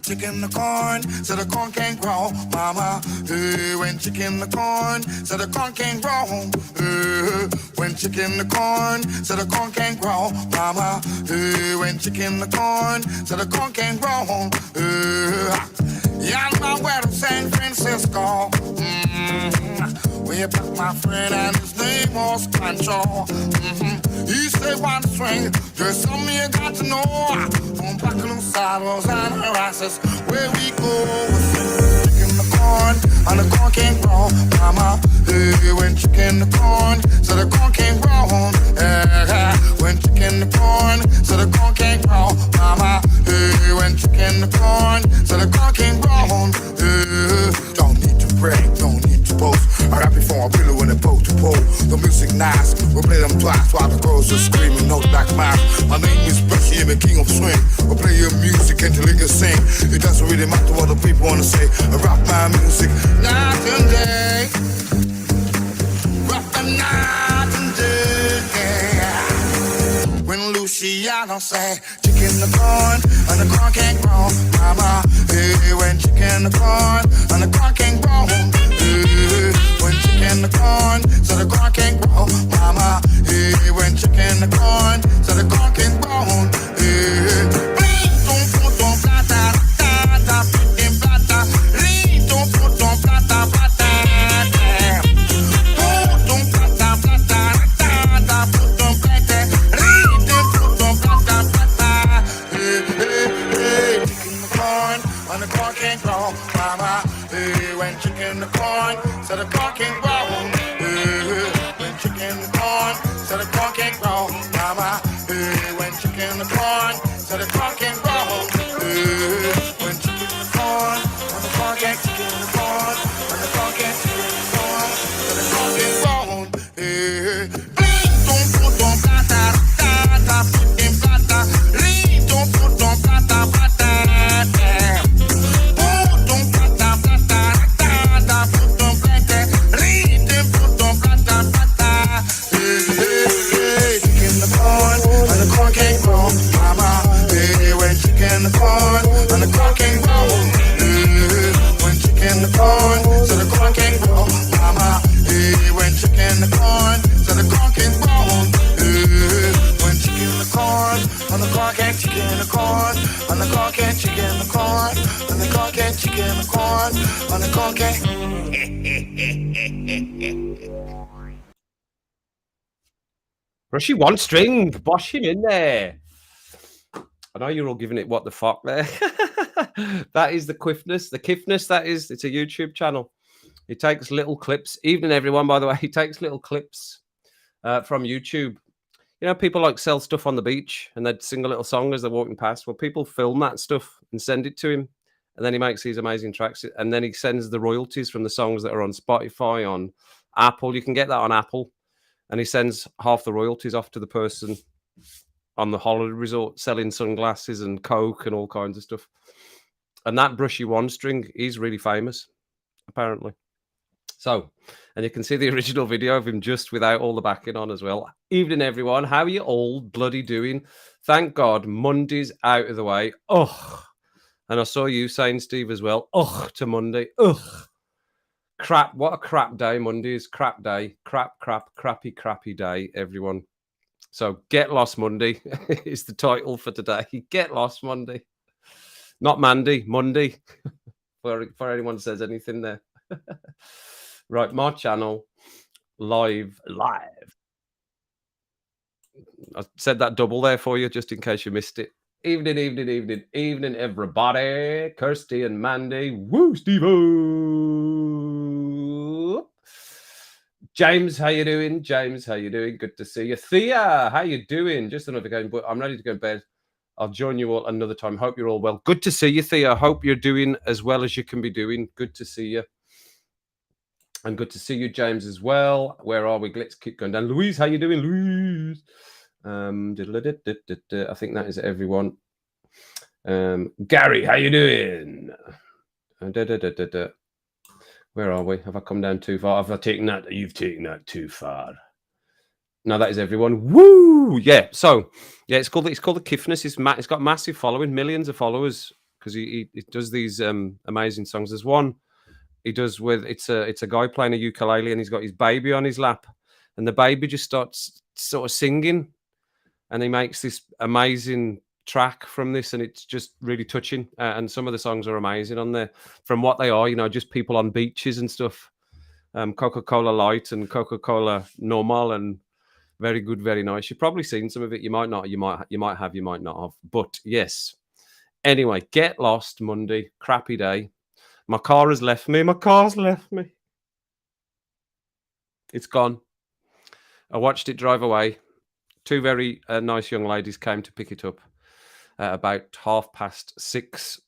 Chicken the corn, so the corn can't grow, mama. When chicken the corn, so the corn can't grow. When chicken the corn, so the corn can't grow, mama. When chicken the corn, so the corn can't grow. Yeah, I know where to San Francisco. Way back, my friend, and his name was Pancho. He said, one string, there's something you got to know. From back in the saddles and harasses, where we go. Chicken the corn, and the corn can't grow, mama. When chicken the corn, so the corn can't grow. When chicken the corn, so the corn can't grow, mama. When chicken the corn, so the corn can't grow. Don't need to brag, don't need to boast. I rap before I pillow in a pole to pole. The music nice, we'll play them twice while the girls are screaming, no black mouth. My name is Brushy, I'm a king of swing. We'll play your music until you can sing. It doesn't really matter what the people wanna say. I rap my music night and day. Rap them night and day. When Luciano say, chicken the corn, and the corn can't grow, mama. When chicken the corn, and the corn can't grow. When chicken the corn, so the corn can't grow, mama. When chicken the corn, so the corn can't grow. So the corn can't grow. When chicken the corn, so the corn can't grow, mama. When chicken the corn, so the corn can't grow. When chicken the corn, and the corn can't chicken the corn, and the corn can't chicken the corn, so the corn can't grow. Brushy one string, bosh him in there. I know you're all giving it what the fuck there. That is the Quiffness. The Kiffness, that is. It's a YouTube channel. He takes little clips. Evening, everyone, by the way. He takes little clips from YouTube. You know, people like sell stuff on the beach and they'd sing a little song as they're walking past. Well, people film that stuff and send it to him. And then he makes these amazing tracks. And then he sends the royalties from the songs that are on Spotify, on Apple. You can get that on Apple. And he sends half the royalties off to the person on the holiday resort selling sunglasses and Coke and all kinds of stuff. And that Brushy one string, he's really famous, apparently. So, and you can see the original video of him just without all the backing on as well. Evening, everyone. How are you all bloody doing? Thank God, Monday's out of the way. Ugh. And I saw you saying, Steve, as well. Ugh to Monday. Ugh. Crap. What a crap day. Monday is crap day. Crappy day, everyone. So get lost Monday is the title for today. Get lost Monday. Not Mandy, Monday. for anyone says anything there. Right, my channel, live. I said that double there for you, just in case you missed it. Evening, everybody. Kirsty and Mandy. Woo, Steve-o. James, how you doing? Good to see you. Thea, how you doing? Just another game, but I'm ready to go to bed. I'll join you all another time. Hope you're all well. Good to see you, Thea. Hope you're doing as well as you can be doing. Good to see you. And good to see you, James, as well. Where are we? Let's keep going down. Louise, how you doing, Louise? I think that is everyone. Gary, how you doing? Where are we? Have I come down too far? Have I taken that? You've taken that too far. No, that is everyone. Woo! Yeah. So yeah, it's called the Kiffness. It's got massive following, millions of followers because he does these amazing songs. There's one he does with it's a guy playing a ukulele and he's got his baby on his lap, and the baby just starts sort of singing, and he makes this amazing track from this, and it's just really touching. And some of the songs are amazing on there, from what they are, just people on beaches and stuff. Coca-Cola Light and Coca-Cola Normal, and very good, very nice. You've probably seen some of it. You might not. You might have. You might not have. But yes. Anyway, get lost Monday. Crappy day. My car has left me. My car's left me. It's gone. I watched it drive away. Two very nice young ladies came to pick it up at about 6:30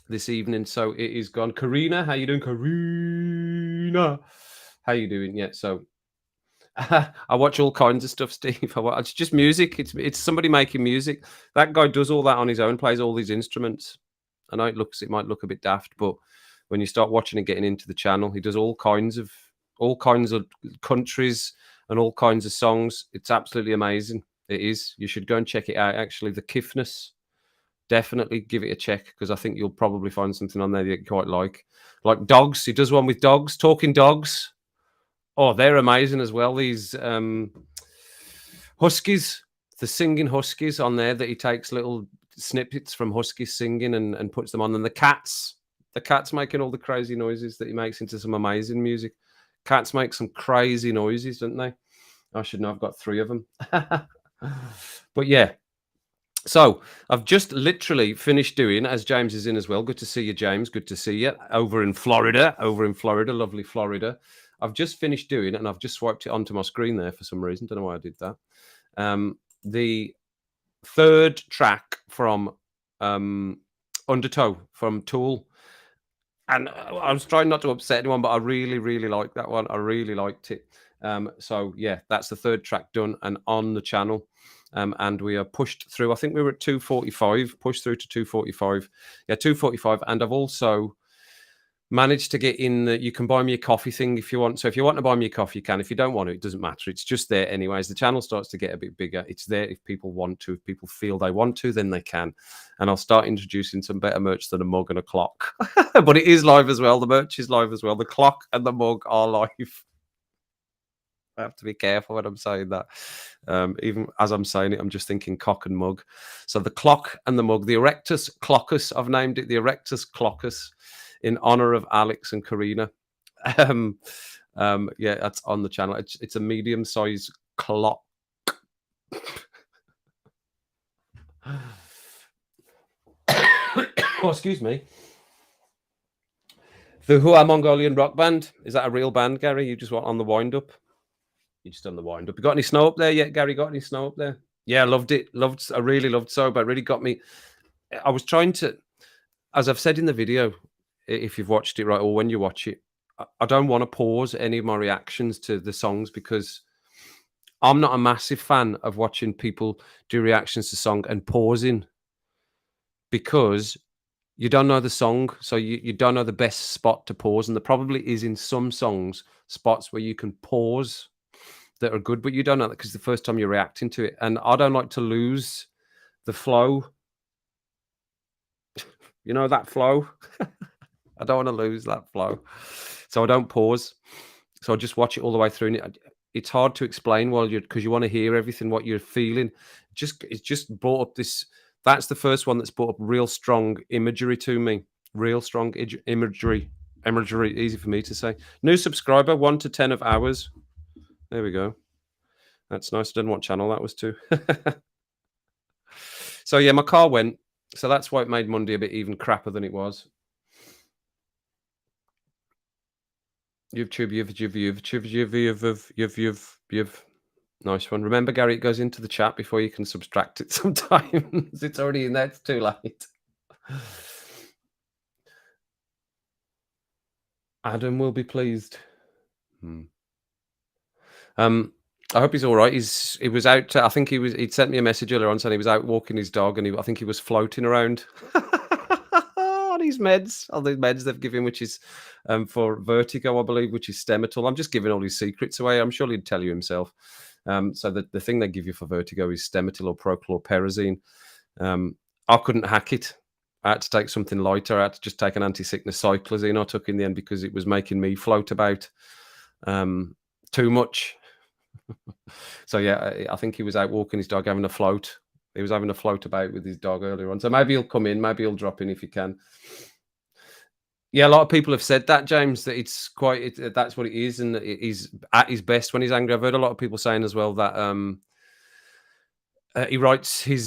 this evening. So it is gone. Karina, how you doing? Karina, how you doing? Yeah. So I watch all kinds of stuff, Steve. It's just music. It's somebody making music. That guy does all that on his own. Plays all these instruments. I know it might look a bit daft, but when you start watching and getting into the channel, he does all kinds of countries and all kinds of songs. It's absolutely amazing. It is. You should go and check it out. Actually, the Kiffness. Definitely give it a check because I think you'll probably find something on there that you quite like. Like dogs. He does one with dogs, talking dogs. Oh, they're amazing as well. These huskies, the singing huskies on there that he takes little snippets from huskies singing and puts them on. And the cats making all the crazy noises that he makes into some amazing music. Cats make some crazy noises, don't they? I should know. I've got 3 of them. But yeah. So I've just literally finished doing, as James is in as well. Good to see you, James. Good to see you over in Florida, lovely Florida. I've just finished doing, and I've just swiped it onto my screen there for some reason. Don't know why I did that. The 3rd track from Undertow from Tool. And I was trying not to upset anyone, but I really, really liked that one. I really liked it. So yeah, that's the 3rd track done and on the channel. And we are pushed through. I think we were at 2:45, pushed through to 2:45. Yeah, 2:45. And I've also managed to get in you can buy me a coffee thing if you want. So if you want to buy me a coffee, you can. If you don't want to, it doesn't matter. It's just there anyways. The channel starts to get a bit bigger. It's there if people want to. If people feel they want to, then they can. And I'll start introducing some better merch than a mug and a clock. But it is live as well. The merch is live as well. The clock and the mug are live. I have to be careful when I'm saying that. Even as I'm saying it, I'm just thinking cock and mug. So the clock and the mug, the Erectus Cloccus, I've named it the Erectus Cloccus in honor of Alex and Karina. Yeah, that's on the channel. It's a medium-sized clock. Oh, excuse me. The Hua Mongolian rock band. Is that a real band, Gary? You just want on the wind-up? You just done the wind-up. You got any snow up there yet, Gary? Got any snow up there? Yeah, I loved it. I really loved Sober. It really got me. I was trying to, as I've said in the video, if you've watched it right, or when you watch it, I don't want to pause any of my reactions to the songs because I'm not a massive fan of watching people do reactions to song and pausing because you don't know the song, so you don't know the best spot to pause. And there probably is in some songs spots where you can pause that are good, but you don't know that because the first time you're reacting to it. And I don't like to lose the flow. You know that flow? I don't want to lose that flow. So I don't pause. So I just watch it all the way through. And it's hard to explain because you want to hear everything, what you're feeling. It's just brought up this. That's the first one that's brought up real strong imagery to me. Real strong imagery. Imagery, easy for me to say. New subscriber, 1 to 10 of hours. There we go. That's nice. I don't know what channel that was to. So yeah, my car went. So that's why it made Monday a bit even crapper than it was. YouTube. Nice one. Remember, Gary, it goes into the chat before you can subtract it sometimes. It's already in there. It's too late. Adam will be pleased. I hope he's all right. He was out. I think he'd sent me a message earlier on saying he was out walking his dog, and I think he was floating around on his meds, on the meds they've given, which is for vertigo, I believe, which is Stematol. I'm just giving all his secrets away. I'm sure he'd tell you himself. So the thing they give you for vertigo is Stemetil or prochlorperazine. I couldn't hack it. I had to take something lighter. I had to just take an anti-sickness cyclozine I took in the end because it was making me float about too much. So yeah, I think he was out walking his dog, having a float. He was having a float about with his dog earlier on. So maybe he'll come in, maybe he'll drop in if he can. Yeah, a lot of people have said that, James, that it's quite that's what it is, and it is at his best when he's angry. I've heard a lot of people saying as well that he writes the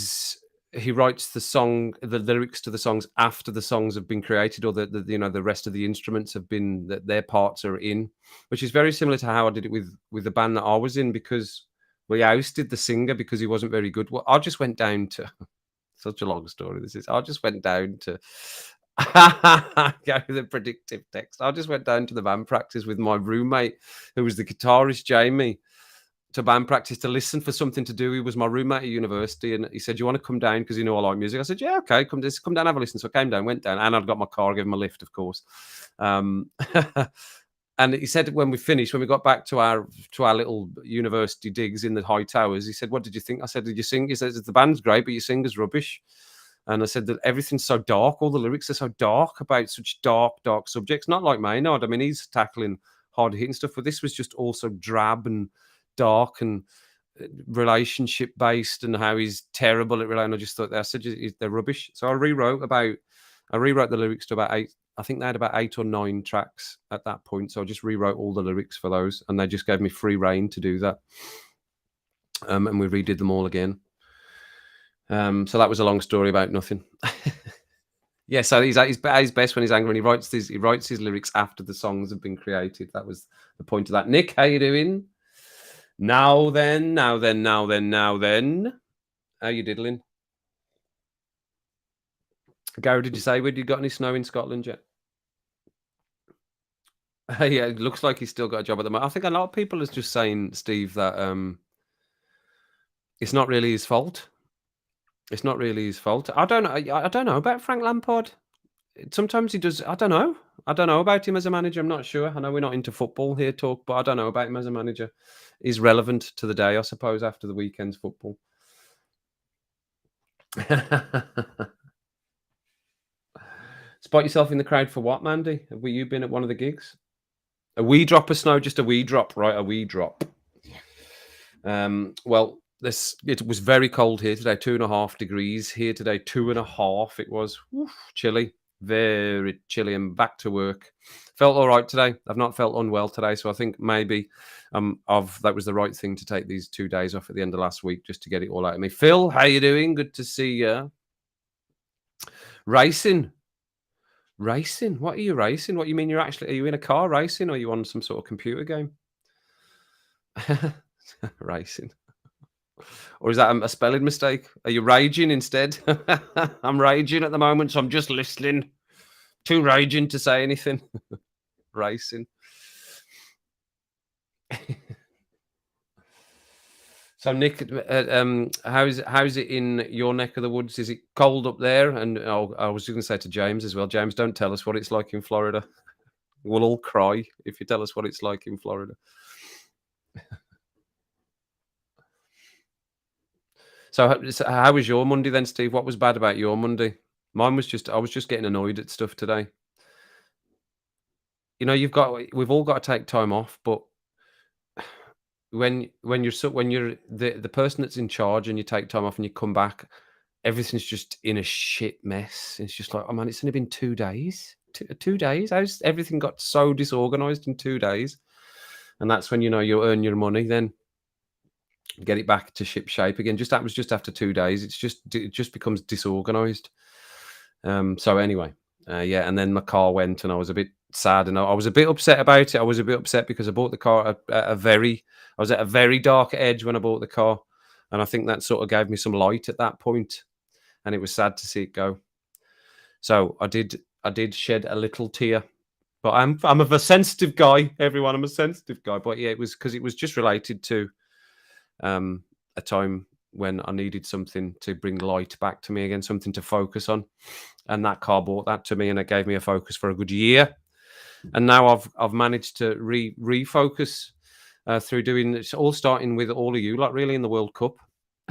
lyrics to the songs after the songs have been created, or the rest of the instruments have been that their parts are in, which is very similar to how I did it with the band that I was in, because we ousted the singer because he wasn't very good. Well, I just went down to such a long story. This is. I just went down to go with the predictive text. I just went down to the band practice with my roommate, who was the guitarist Jamie, to band practice to listen for something to do. He was my roommate at university, and he said, "You want to come down because you know I like music?" I said, "Yeah, okay, come down, have a listen." So I came down, went down, and I'd got my car, gave him a lift, of course. And he said when we got back to our little university digs in the high towers, he said, "What did you think?" I said, "Did you sing?" He says, "The band's great, but your singer's rubbish." And I said that everything's so dark. All the lyrics are so dark about such dark subjects. Not like Maynard. I mean, he's tackling hard hitting stuff, but this was just also drab and dark and relationship based, and how he's terrible at relying. I just thought I said they're rubbish. So I rewrote the lyrics to about 8. I think they had about 8 or 9 tracks at that point. So I just rewrote all the lyrics for those, and they just gave me free reign to do that. And we redid them all again. So that was a long story about nothing. Yeah, so he's at his best when he's angry, and he writes his lyrics after the songs have been created. That was the point of that. Nick, how you doing? Now then. How you diddling? Gary, did you say you got any snow in Scotland yet? Yeah, it looks like he's still got a job at the moment. I think a lot of people is just saying, Steve, that it's not really his fault. It's not really his fault. I don't know about Frank Lampard. Sometimes he does. I don't know about him as a manager. I'm not sure. I know we're not into football here, talk, but I don't know about him as a manager. He's relevant to the day, I suppose, after the weekend's football. Spot yourself in the crowd for what, Mandy? Have you been at one of the gigs? A wee drop of snow, just a wee drop, right? A wee drop. Well, it was very cold here today, 2.5 degrees here today, 2.5. It was chilly, very chilly, and back to work. Felt all right today. I've not felt unwell today, so I think maybe that was the right thing to take these 2 days off at the end of last week just to get it all out of me. Phil, how you doing? Good to see you. Racing. What are you racing? What you mean? Are you in a car racing, or are you on some sort of computer game? Racing. Or is that a spelling mistake? Are you raging instead? I'm raging at the moment, so I'm just listening. Too raging to say anything. Racing. So Nick, how's it in your neck of the woods? Is it cold up there? And I was going to say to James as well. James, don't tell us what it's like in Florida. We'll all cry if you tell us what it's like in Florida. So how was your Monday then, Steve? What was bad about your Monday? Mine was I was just getting annoyed at stuff today. You know, we've all got to take time off, but when you're the person that's in charge and you take time off and you come back, everything's just in a shit mess. It's just like, oh man, it's only been 2 days. 2 days? How's everything got so disorganized in 2 days? And that's when you earn your money, then get it back to ship shape again. That was just after 2 days. It just becomes disorganized. So anyway, yeah, and then my car went, and I was a bit sad, and I was a bit upset about it. I was a bit upset because I bought the car I was at a very dark edge when I bought the car, and I think that sort of gave me some light at that point, and it was sad to see it go. So I did shed a little tear, but I'm a sensitive guy, everyone. I'm a sensitive guy, but yeah, it was because it was just related to a time when I needed something to bring light back to me again, something to focus on, and that car brought that to me, and it gave me a focus for a good year. And now I've managed to refocus through doing it's all starting with all of you, like really in the World Cup.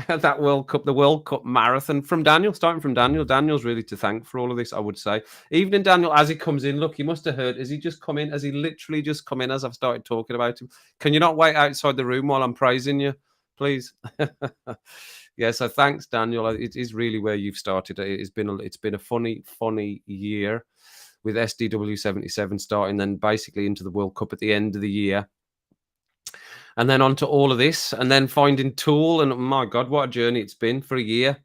That World Cup, the World Cup marathon from Daniel, starting from Daniel. Daniel's really to thank for all of this, I would say. Evening, Daniel, as he comes in. Look, he must have heard. Has he just come in? Has he literally just come in as I've started talking about him? Can you not wait outside the room while I'm praising you, please? Yeah, so thanks, Daniel. It is really where you've started. It's been a funny year with SDW 77 starting, then basically into the World Cup at the end of the year. And then onto all of this, and then finding Tool, and my God, what a journey it's been for a year.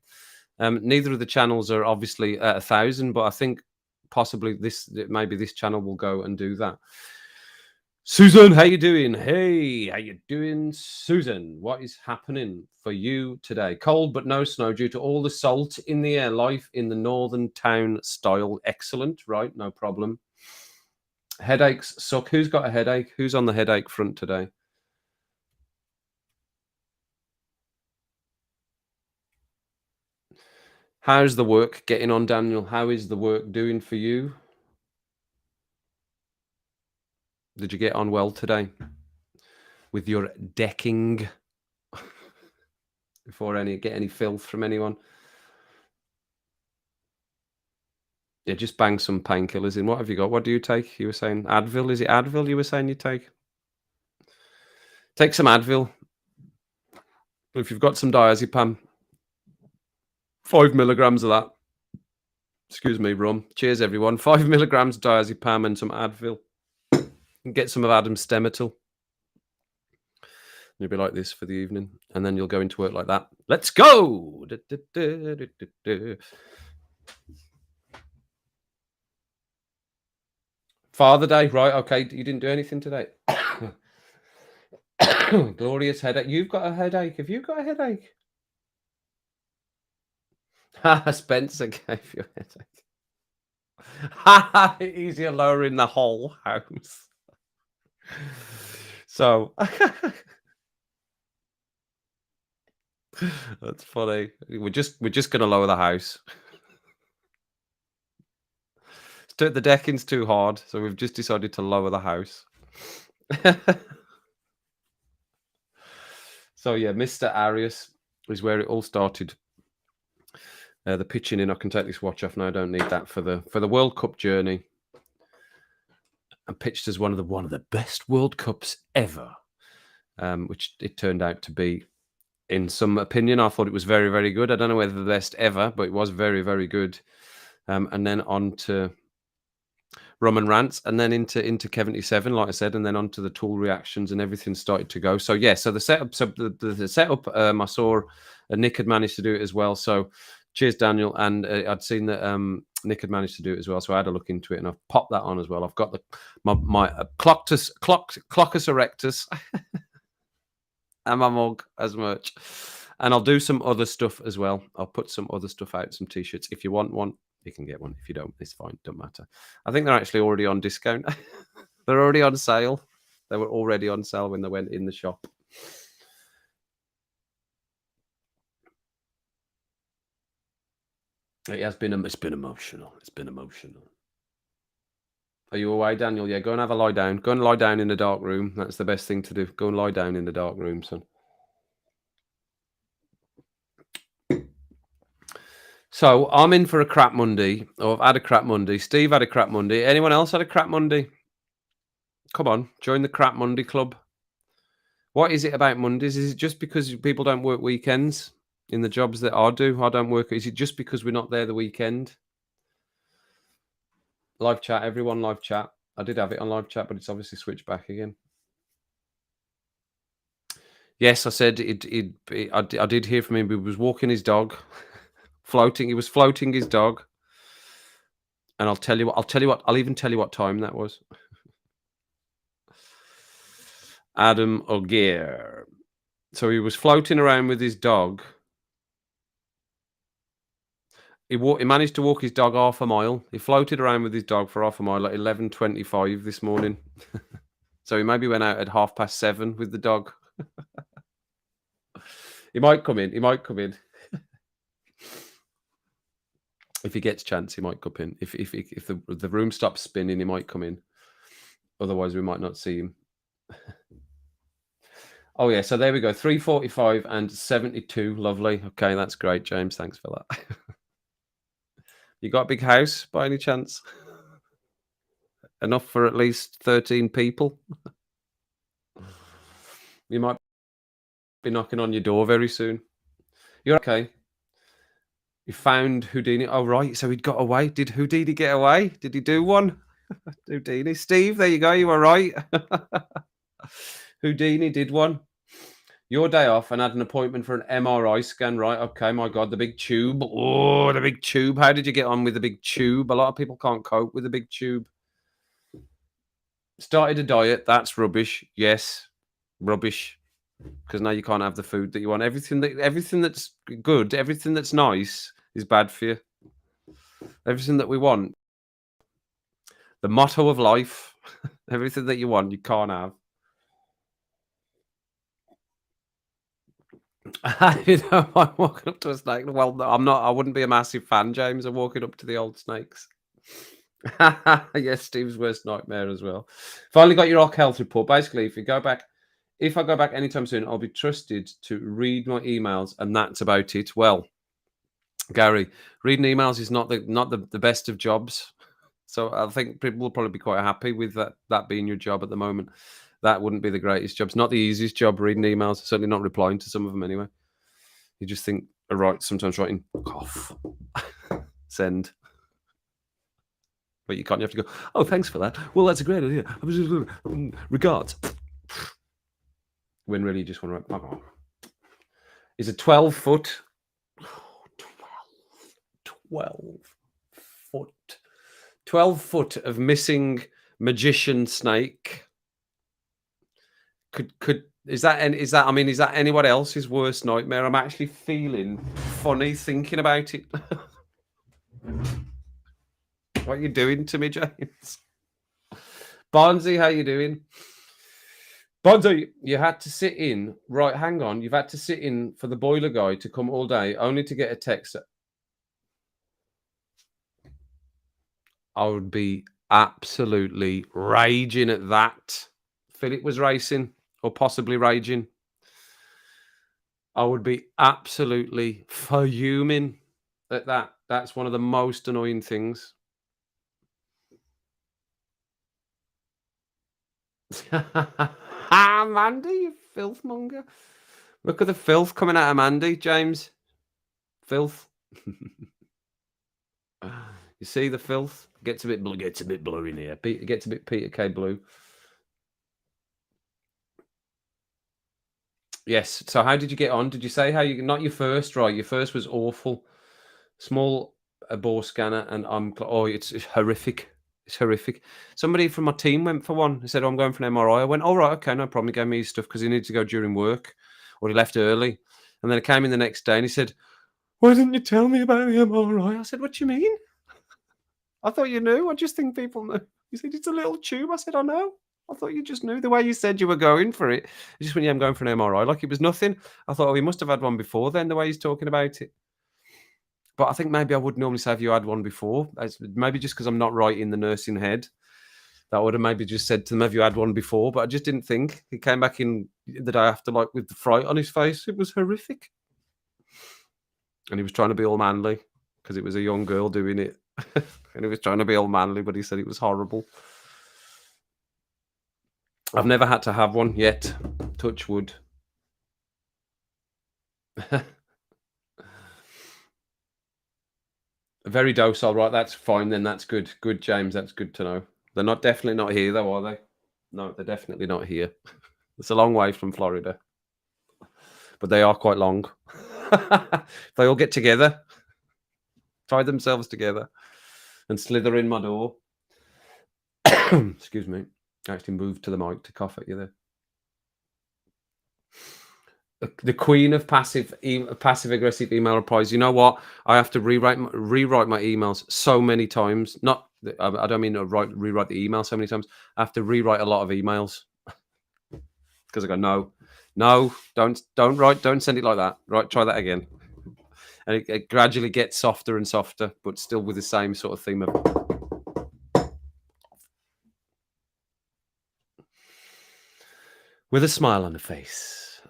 Neither of the channels are obviously at 1,000, but I think possibly maybe this channel will go and do that. Susan, how you doing? Hey, how you doing, Susan? What is happening for you today? Cold but no snow due to all the salt in the air. Life in the northern town style. Excellent, right? No problem. Headaches suck. Who's got a headache? Who's on the headache front today? How's the work getting on, Daniel? How is the work doing for you? Did you get on well today with your decking? Before get any filth from anyone? Yeah, just bang some painkillers in. What have you got? What do you take? You were saying Advil. Is it Advil you were saying you take? Take some Advil. If you've got some diazepam, 5 milligrams of that. Excuse me, rum. Cheers, everyone. 5 milligrams diazepam and some Advil. And get some of Adam's Stemetil. You'll be like this for the evening, and then you'll go into work like that. Let's go! Father Day, right? Okay, you didn't do anything today. Glorious headache. You've got a headache. Have you got a headache? Spencer gave you a headache. Easier lowering the whole house. So that's funny. We're just gonna lower the house. The decking's too hard, so we've just decided to lower the house. So yeah, Mr. Arias is where it all started. The pitching in. I can take this watch off now. I don't need that for the World Cup journey. And pitched as one of the best World Cups ever, which it turned out to be. In some opinion, I thought it was very, very good. I don't know whether the best ever, but it was very, very good. And then on to Rum and Rants, and then into Kevin 7, like I said, and then onto the Tool reactions, and everything started to go. So yeah, so the setup, the setup, I saw Nick had managed to do it as well. So cheers, Daniel, and I'd seen that Nick had managed to do it as well. So I had a look into it, and I've popped that on as well. I've got my Cloccus Erectus. And my mug as merch. And I'll do some other stuff as well. I'll put some other stuff out, some t-shirts. If you want one, you can get one. If you don't, it's fine. Don't matter. I think they're actually already on discount. They're already on sale. They were already on sale when they went in the shop. It's been emotional. It's been emotional. Are you away, Daniel? Yeah, go and have a lie down. Go and lie down in the dark room. That's the best thing to do. Go and lie down in the dark room, son. So I'm in for a crap Monday. Or I've had a crap Monday. Steve had a crap Monday. Anyone else had a crap Monday? Come on, join the crap Monday club. What is it about Mondays? Is it just because people don't work weekends in the jobs that I do? I don't work. Is it just because we're not there the weekend? Live chat, everyone, live chat. I did have it on live chat, but it's obviously switched back again. Yes, I said I did hear from him. He was walking his dog, floating. He was floating his dog, and I'll even tell you what time that was. Adam O'Gear. So he was floating around with his dog. He managed to walk his dog half a mile. He floated around with his dog for half a mile at 11:25 this morning. So he maybe went out at 7:30 with the dog. He might come in. If he gets a chance, he might come in. If the room stops spinning, he might come in. Otherwise, we might not see him. Oh yeah, so there we go. 3:45 and 72. Lovely. Okay, that's great, James. Thanks for that. You got a big house by any chance? Enough for at least 13 people? You might be knocking on your door very soon. You're okay. You found Houdini. Oh right, so he'd got away. Did Houdini get away? Did he do one? Houdini. Steve, there you go. You were right. Houdini did one. Your day off and had an appointment for an MRI scan, right? Okay, my God, the big tube. Oh, the big tube. How did you get on with the big tube? A lot of people can't cope with the big tube. Started a diet. That's rubbish. Yes, rubbish. Because now you can't have the food that you want. Everything that's good, everything that's nice is bad for you. Everything that we want. The motto of life. Everything that you want, you can't have. I'm walking up to a snake. Well, no, I'm not. I wouldn't be a massive fan, James, of walking up to the old snakes. Yes, Steve's worst nightmare as well. Finally got your Rock Health report. Basically, if I go back anytime soon, I'll be trusted to read my emails, and that's about it. Well, Gary, reading emails is not the best of jobs. So I think people will probably be quite happy with that being your job at the moment. That wouldn't be the greatest job. It's not the easiest job reading emails, certainly not replying to some of them anyway. You just think, sometimes writing cough, send. But you can't, you have to go, oh, thanks for that. Well, that's a great idea. Regards. When really you just want to write, is a 12 foot, 12 foot of missing magician snake. Is that anyone else's worst nightmare? I'm actually feeling funny thinking about it. What are you doing to me, James? Bonzi, how you doing? Bonzi, you had to sit in. Right, hang on. You've had to sit in for the boiler guy to come all day, only to get a text. I would be absolutely raging at that. Philip was racing or possibly raging. I would be absolutely fuming at that. That's one of the most annoying things. Mandy, you filth monger. Look at the filth coming out of Mandy, James. Filth. You see the filth? Gets a bit blue in here. It gets a bit Peter K. Blue. Yes. So how did you get on? Did you say how you not your first, right? Your first was awful. Small bore scanner, and it's horrific. It's horrific. Somebody from my team went for one. He said, I'm going for an MRI. I went, all right, okay, no problem. He gave me his stuff because he needed to go during work, or he left early. And then I came in the next day and he said, why didn't you tell me about the MRI? I said, what do you mean? I thought you knew. I just think people know. He said, it's a little tube. I said, I know. I thought you just knew. The way you said you were going for it. You just went, yeah, I'm going for an MRI. Like it was nothing. I thought, oh, he must have had one before then, the way he's talking about it. But I think maybe I would normally say, have you had one before? Maybe just because I'm not right in the nursing head. That would have maybe just said to them, have you had one before? But I just didn't think. He came back in the day after, like with the fright on his face. It was horrific. And he was trying to be all manly because it was a young girl doing it. And he was trying to be all manly, but he said it was horrible. I've never had to have one yet. Touch wood. Very docile, right? That's fine then. That's good. Good, James. That's good to know. They're definitely not here, though, are they? No, they're definitely not here. It's a long way from Florida. But they are quite long. They all get together, tie themselves together, and slither in my door. Excuse me. I actually moved to the mic to cough at you there. The queen of passive aggressive email replies. You know what? I have to rewrite my emails so many times. I don't mean to rewrite the email so many times. I have to rewrite a lot of emails because I go, no, don't write, don't send it like that. Right, try that again. And it gradually gets softer and softer, but still with the same sort of theme of. with a smile on the face.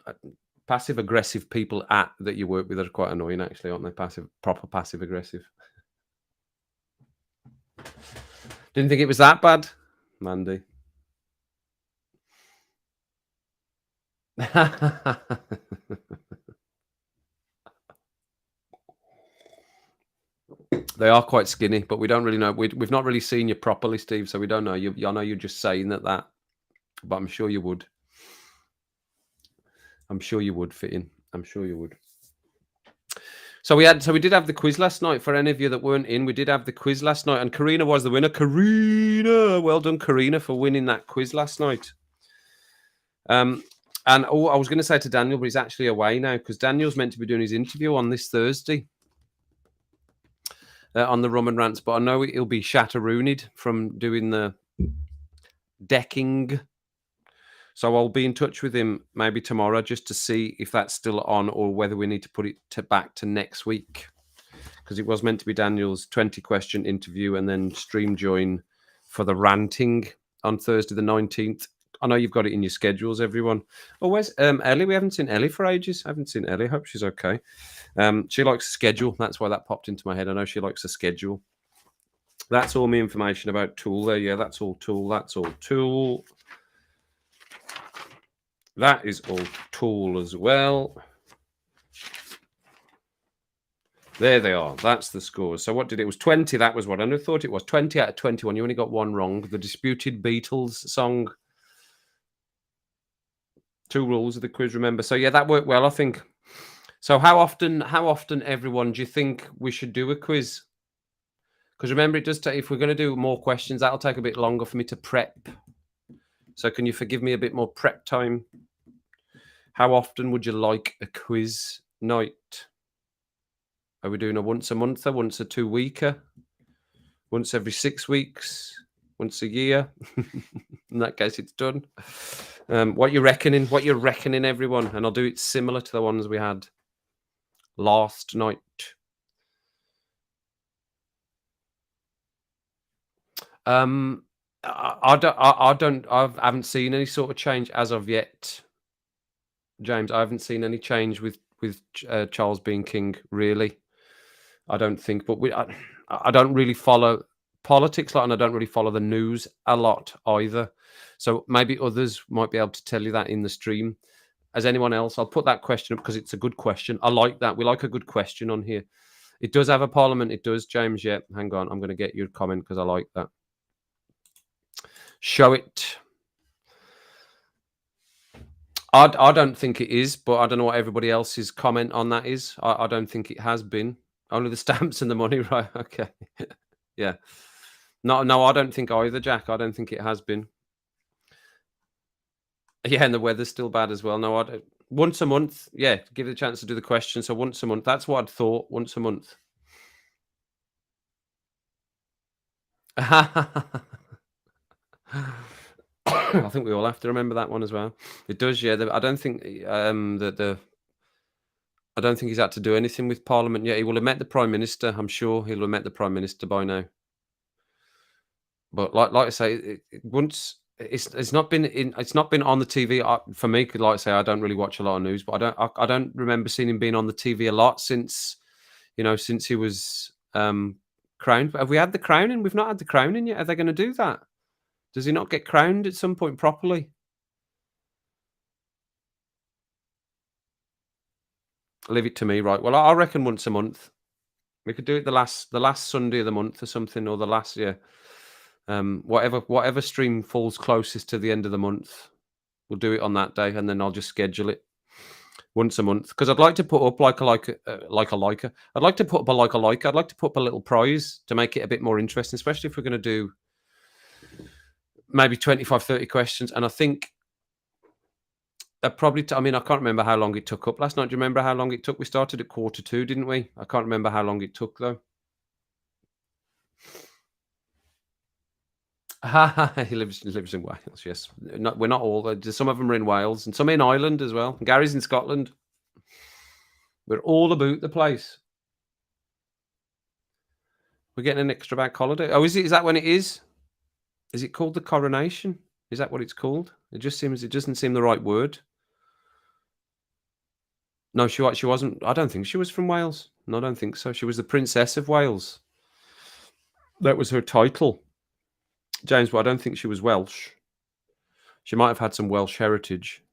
Passive aggressive people that you work with are quite annoying, actually, aren't they? Proper passive aggressive. Didn't think it was that bad, Mandy. They are quite skinny, but we don't really know. We've not really seen you properly, Steve, so we don't know. I know you're just saying that, but I'm sure you would. I'm sure you would fit in. I'm sure you would. So we did have the quiz last night. For any of you that weren't in, we did have the quiz last night, and Karina was the winner. Karina, well done, Karina, for winning that quiz last night. And I was going to say to Daniel, but he's actually away now because Daniel's meant to be doing his interview on this Thursday on the Rum and Rants, but I know he'll be shatteroonied from doing the decking. So I'll be in touch with him maybe tomorrow just to see if that's still on or whether we need to put it back to next week, because it was meant to be Daniel's 20-question interview and then stream join for the ranting on Thursday the 19th. I know you've got it in your schedules, everyone. Oh, where's Ellie? We haven't seen Ellie for ages. I haven't seen Ellie. Hope she's okay. She likes a schedule. That's why that popped into my head. I know she likes a schedule. That's all my information about Tool there. Yeah, that's all Tool. That's all Tool. That is all Tool as well. There they are. That's the scores. So what it was 20. That was what I thought it was. 20 out of 21. You only got one wrong. The disputed Beatles song. 2 rules of the quiz, remember. So yeah, that worked well, I think. So how often, everyone, do you think we should do a quiz? Because remember, it does take, if we're going to do more questions, that'll take a bit longer for me to prep. So can you forgive me a bit more prep time? How often would you like a quiz night? Are we doing a once a month, once a 2 weeker, once every 6 weeks, once a year? In that case, it's done. What you reckoning? What you reckoning, everyone? And I'll do it similar to the ones we had last night. I haven't seen any sort of change as of yet, James. I haven't seen any change with Charles being king, really. I don't think, but I don't really follow politics a lot, and I don't really follow the news a lot either. So maybe others might be able to tell you that in the stream. As anyone else, I'll put that question up because it's a good question. I like that. We like a good question on here. It does have a parliament. It does, James. Yeah, hang on. I'm going to get your comment because I like that. Show it. I don't think it is, but I don't know what everybody else's comment on that is. I don't think it has been. Only the stamps and the money, right? Okay. Yeah. No, I don't think either, Jack. I don't think it has been. Yeah, and the weather's still bad as well. No, I don't. Once a month. Yeah, give it a chance to do the question. So once a month. That's what I'd thought. Once a month. I think we all have to remember that one as well. It does, yeah. I don't think I don't think he's had to do anything with Parliament yet. He will have met the Prime Minister. I'm sure he'll have met the Prime Minister by now. But like I say, once it's not been on the TV for me. Like I say, I don't really watch a lot of news, but I don't remember seeing him being on the TV a lot since he was crowned. Have we had the crowning? We've not had the crowning yet. Are they going to do that? Does he not get crowned at some point properly? Leave it to me, right? Well, I reckon once a month. We could do it the last Sunday of the month or something, or the last year. Whatever stream falls closest to the end of the month, we'll do it on that day, and then I'll just schedule it once a month because I'd like to put up I'd like to put up I'd like to put up a little prize to make it a bit more interesting, especially if we're going to do maybe 25, 30 questions. And I think that probably, I mean, I can't remember how long it took up last night. Do you remember how long it took? We started at 1:45, didn't we? I can't remember how long it took, though. He lives in Wales, yes. We're not all. Some of them are in Wales and some in Ireland as well. Gary's in Scotland. We're all about the place. We're getting an extra bank holiday. Oh, is that when it is? Is it called the coronation? Is that what it's called? It doesn't seem the right word. No, she wasn't. I don't think she was from Wales. No, I don't think so. She was the Princess of Wales. That was her title, James. But I don't think she was Welsh. She might have had some Welsh heritage.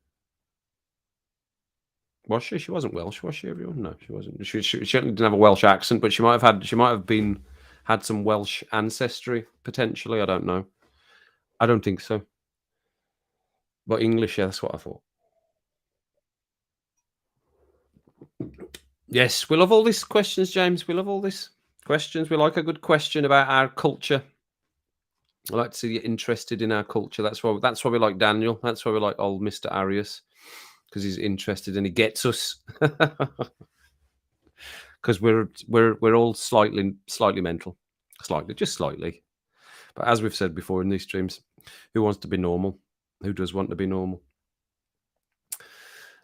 Was she? She wasn't Welsh, was she? Everyone? No, she wasn't. She certainly didn't have a Welsh accent, but she might have had some Welsh ancestry potentially. I don't know. I don't think so. But English, yeah, that's what I thought. Yes, we love all these questions, James. We love all these questions. We like a good question about our culture. I like to see you interested in our culture. That's why we like Daniel. That's why we like old Mr. Arias, because he's interested and he gets us. Because we're all slightly mental, just slightly. But as we've said before in these streams, who wants to be normal? Who does want to be normal?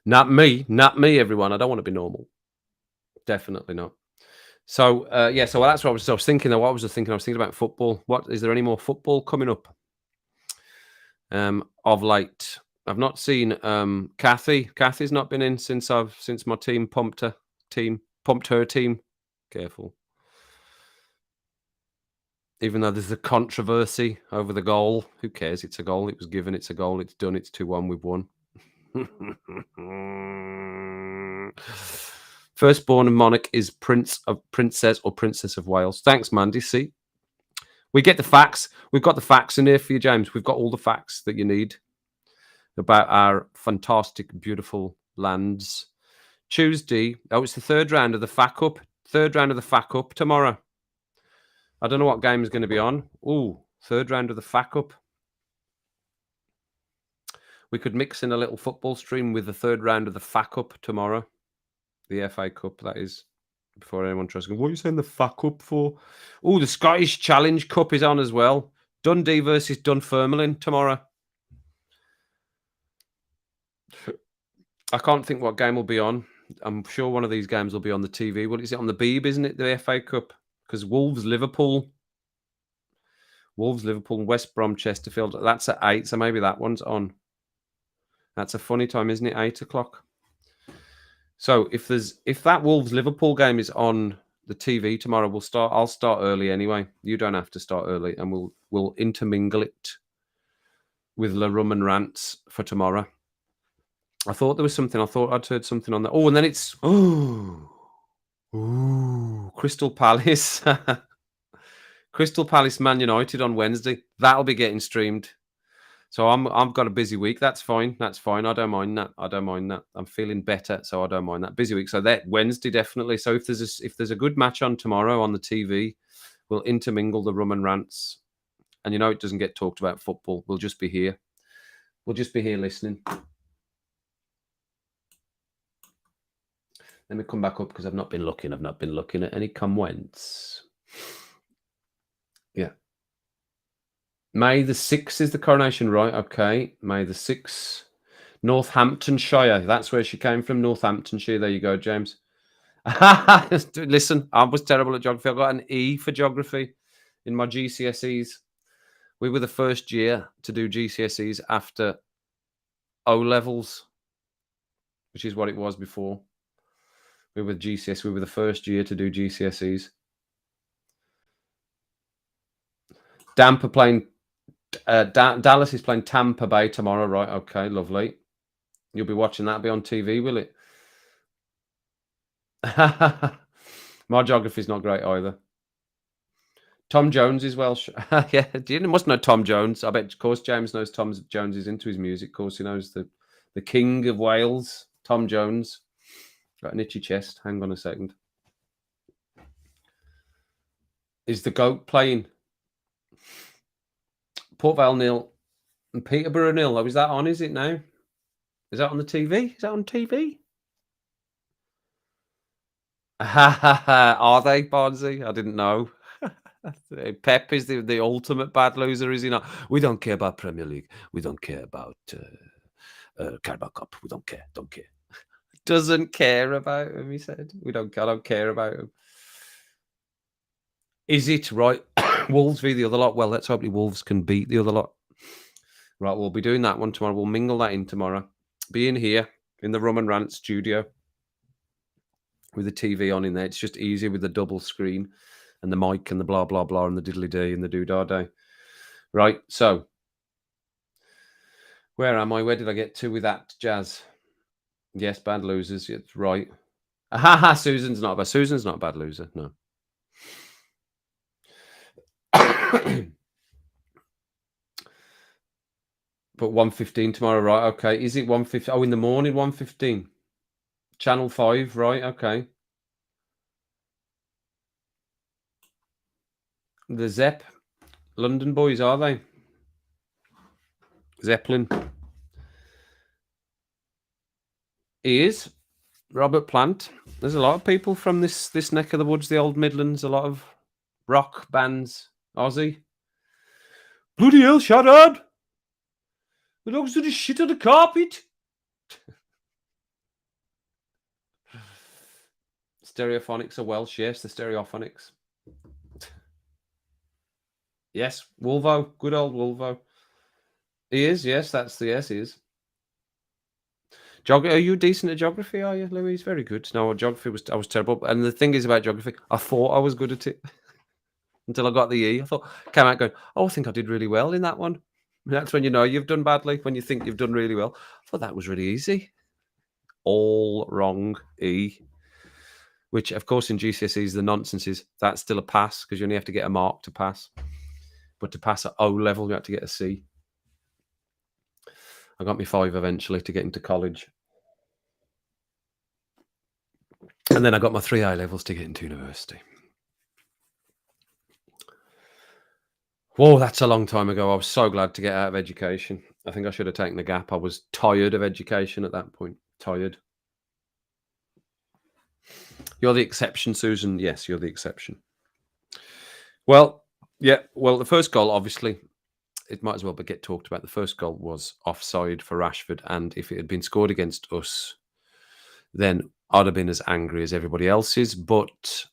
Not me, everyone. I don't want to be normal. Definitely not. So so that's what I was thinking. What was I thinking? I was thinking about football. What is there any more football coming up? Of late, I've not seen Kathy. Kathy's not been in since my team pumped her team. Careful. Even though there's a controversy over the goal, who cares? It's a goal. It was given. It's a goal. It's done. It's 2-1. We've won. Firstborn monarch is Princess of Wales. Thanks, Mandy. See, we get the facts. We've got the facts in here for you, James. We've got all the facts that you need about our fantastic, beautiful lands. Tuesday. Oh, it's the third round of the FA Cup. Tomorrow. I don't know what game is going to be on. Oh, third round of the FA Cup. We could mix in a little football stream with the third round of the FA Cup tomorrow. The FA Cup, that is. Before anyone tries to go, what are you saying the FA Cup for? Oh, the Scottish Challenge Cup is on as well. Dundee versus Dunfermline tomorrow. I can't think what game will be on. I'm sure one of these games will be on the TV. Well, is it on the Beeb, isn't it, the FA Cup? Because Wolves, Liverpool, West Brom, Chesterfield. That's at 8, so maybe that one's on. That's a funny time, isn't it? 8 o'clock. So if that Wolves Liverpool game is on the TV tomorrow, I'll start early anyway. You don't have to start early, and we'll intermingle it with La Rum and Rants for tomorrow. I thought there was something. I thought I'd heard something on that. Oh, and then it's Crystal Palace. Crystal Palace Man United on Wednesday. That'll be getting streamed. So I've got a busy week. That's fine. I don't mind that. I'm feeling better, so I don't mind that. Busy week. So that Wednesday definitely. So if there's a good match on tomorrow on the TV, we'll intermingle the Rum and Rants. And it doesn't get talked about football. We'll just be here. We'll just be here listening. Let me come back up because I've not been looking at any comments. Yeah. May the 6th is the coronation, right? Okay. May the 6th. Northamptonshire. That's where she came from, Northamptonshire. There you go, James. Listen, I was terrible at geography. I got an E for geography in my GCSEs. We were the first year to do GCSEs after O-levels, which is what it was before. We were GCSE. We were the first year to do GCSEs. Dallas is playing Tampa Bay tomorrow, right? Okay, lovely. You'll be watching that. Be on TV, will it? My geography's not great either. Tom Jones is Welsh. Yeah, you must know Tom Jones. I bet, of course, James knows Tom Jones is into his music. Of course, he knows the King of Wales, Tom Jones. Got an itchy chest. Hang on a second. Is the GOAT playing? Port Vale 0 and Peterborough 0. Oh, is that on? Is it now? Is that on the TV? Is that on TV? Are they, Barnsey? I didn't know. Pep is the ultimate bad loser, is he not? We don't care about Premier League. We don't care about Carabao Cup. We don't care. Doesn't care about him, he said. I don't care about him. Is it right? Wolves v the other lot? Well, let's hope the Wolves can beat the other lot. Right, we'll be doing that one tomorrow. We'll mingle that in tomorrow. Be in here in the Rum and Rant studio with the TV on in there. It's just easier with the double screen and the mic and the blah, blah, blah, and the diddly dee and the doo-dah day. Right, so where am I? Where did I get to with that jazz? Yes, bad losers. It's right. Ha! Susan's not a bad loser. No. But 1:15 tomorrow, right? Okay. Is it 1:15? Oh, in the morning, 1:15. Channel 5, right? Okay. The Zepp, London boys, are they? Zeppelin. He is. Robert Plant. There's a lot of people from this neck of the woods, the old Midlands, a lot of rock bands. Aussie. Bloody hell, Shaddad! The dogs did a shit on the carpet. Stereophonics are Welsh, yes, the Stereophonics. Yes, Wolvo, good old Wolvo. He is, yes, that's the yes, he is. Are you decent at geography, are you, Louise? Very good. No, geography I was terrible. And the thing is about geography, I thought I was good at it until I got the E. I thought, came out going, oh, I think I did really well in that one. And that's when you know you've done badly, when you think you've done really well. I thought that was really easy. All wrong, E. Which, of course, in GCSEs, the nonsense is that's still a pass because you only have to get a mark to pass. But to pass at O level, you have to get a C. I got me 5 eventually to get into college. And then I got my 3 A levels to get into university. Whoa, that's a long time ago. I was so glad to get out of education. I think I should have taken the gap. I was tired of education at that point. Tired. You're the exception, Susan. Yes, you're the exception. Well, yeah. Well, the first goal, obviously, it might as well get talked about. The first goal was offside for Rashford. And if it had been scored against us, then I'd have been as angry as everybody else is. But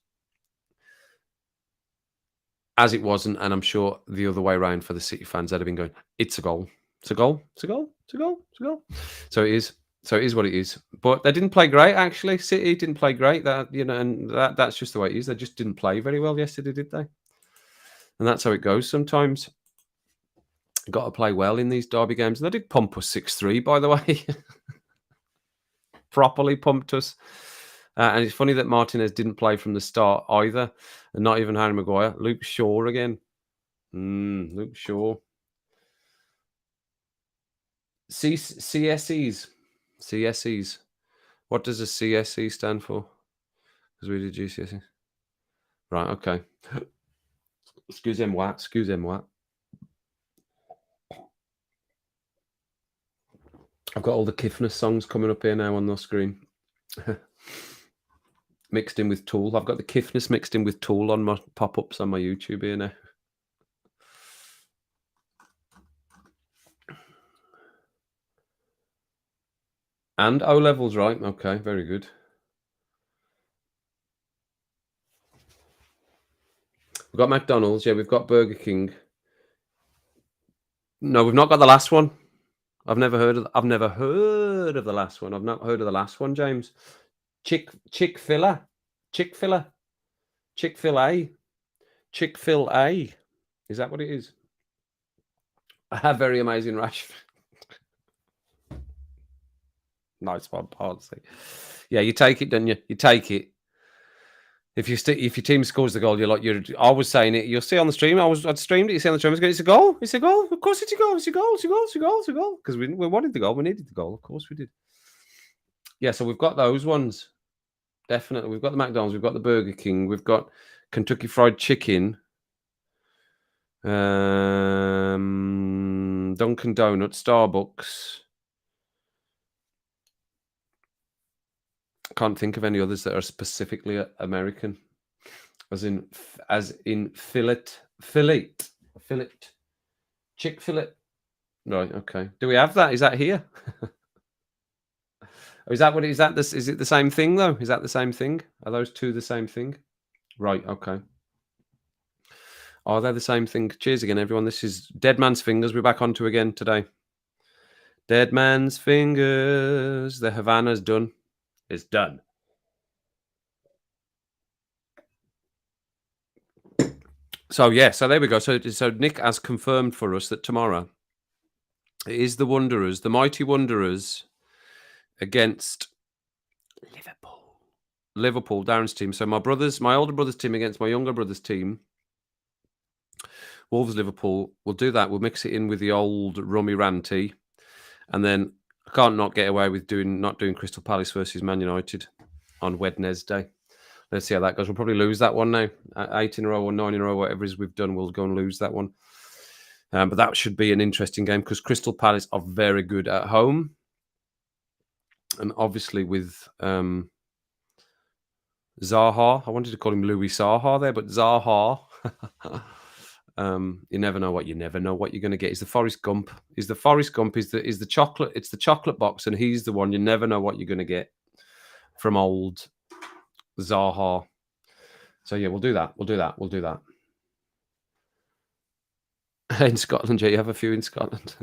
as it wasn't, and I'm sure the other way around for the City fans, they'd have been going, it's a goal. It's a goal. It's a goal. It's a goal. It's a goal. So it is. So it is what it is. But they didn't play great, actually. City didn't play great. That, you know, and that's just the way it is. They just didn't play very well yesterday, did they? And that's how it goes sometimes. Got to play well in these derby games. And they did pump us 6-3, by the way. Properly pumped us. And it's funny that Martinez didn't play from the start either. And not even Harry Maguire. Luke Shaw again. Luke Shaw. CSEs. CSEs. What does a CSE stand for? Because we did GCSE. Right, okay. Excusez-moi. Excusez-moi. I've got all the Kifness songs coming up here now on the screen. Mixed in with Tool. I've got the Kifness mixed in with Tool on my pop-ups on my YouTube here now. And O levels, right? Okay, very good. We've got McDonald's, yeah, we've got Burger King. No, we've not got the last one. I've never heard of the last one. I've not heard of the last one, James. Chick-fil-A. Chick-fil-A. Chick-fil-A. Chick-fil-A. Is that what it is? Very amazing, Rashford. Nice one, Parsley. Yeah, you take it, don't you? You take it. If your team scores the goal, I was saying it. You'll see on the stream. I'd streamed it. You see on the stream. It's a goal. It's a goal. Of course, it's a goal. It's a goal. It's a goal. It's a goal. It's a goal. Because we wanted the goal. We needed the goal. Of course, we did. Yeah. So we've got those ones. Definitely. We've got the McDonald's. We've got the Burger King. We've got Kentucky Fried Chicken. Dunkin' Donuts. Starbucks. Can't think of any others that are specifically American, as in fillet, Chick-fil-A. Right. Okay. Do we have that? Is that here? Is that what? Is that this? Is it the same thing though? Is that the same thing? Are those two the same thing? Right. Okay. Are they the same thing? Cheers again, everyone. This is Dead Man's Fingers. We're back onto again today. Dead Man's Fingers. The Havana's done. It's done. So there we go. So Nick has confirmed for us that tomorrow it is the Wanderers, the mighty Wanderers, against Liverpool, Darren's team. So my older brother's team against my younger brother's team. Wolves, Liverpool. We'll do that. We'll mix it in with the old rummy ranty, and then I can't not get away with not doing Crystal Palace versus Man United on Wednesday. Let's see how that goes. We'll probably lose that one now. 8 in a row or 9 in a row, whatever it is we've done, we'll go and lose that one. But that should be an interesting game because Crystal Palace are very good at home. And obviously with Zaha, I wanted to call him Louis Zaha there, but Zaha, you never know what you're going to get. He's the Forrest Gump. He's the chocolate. It's the chocolate box, and he's the one you never know what you're going to get from old Zaha. So yeah, we'll do that. In Scotland, yeah, you have a few in Scotland.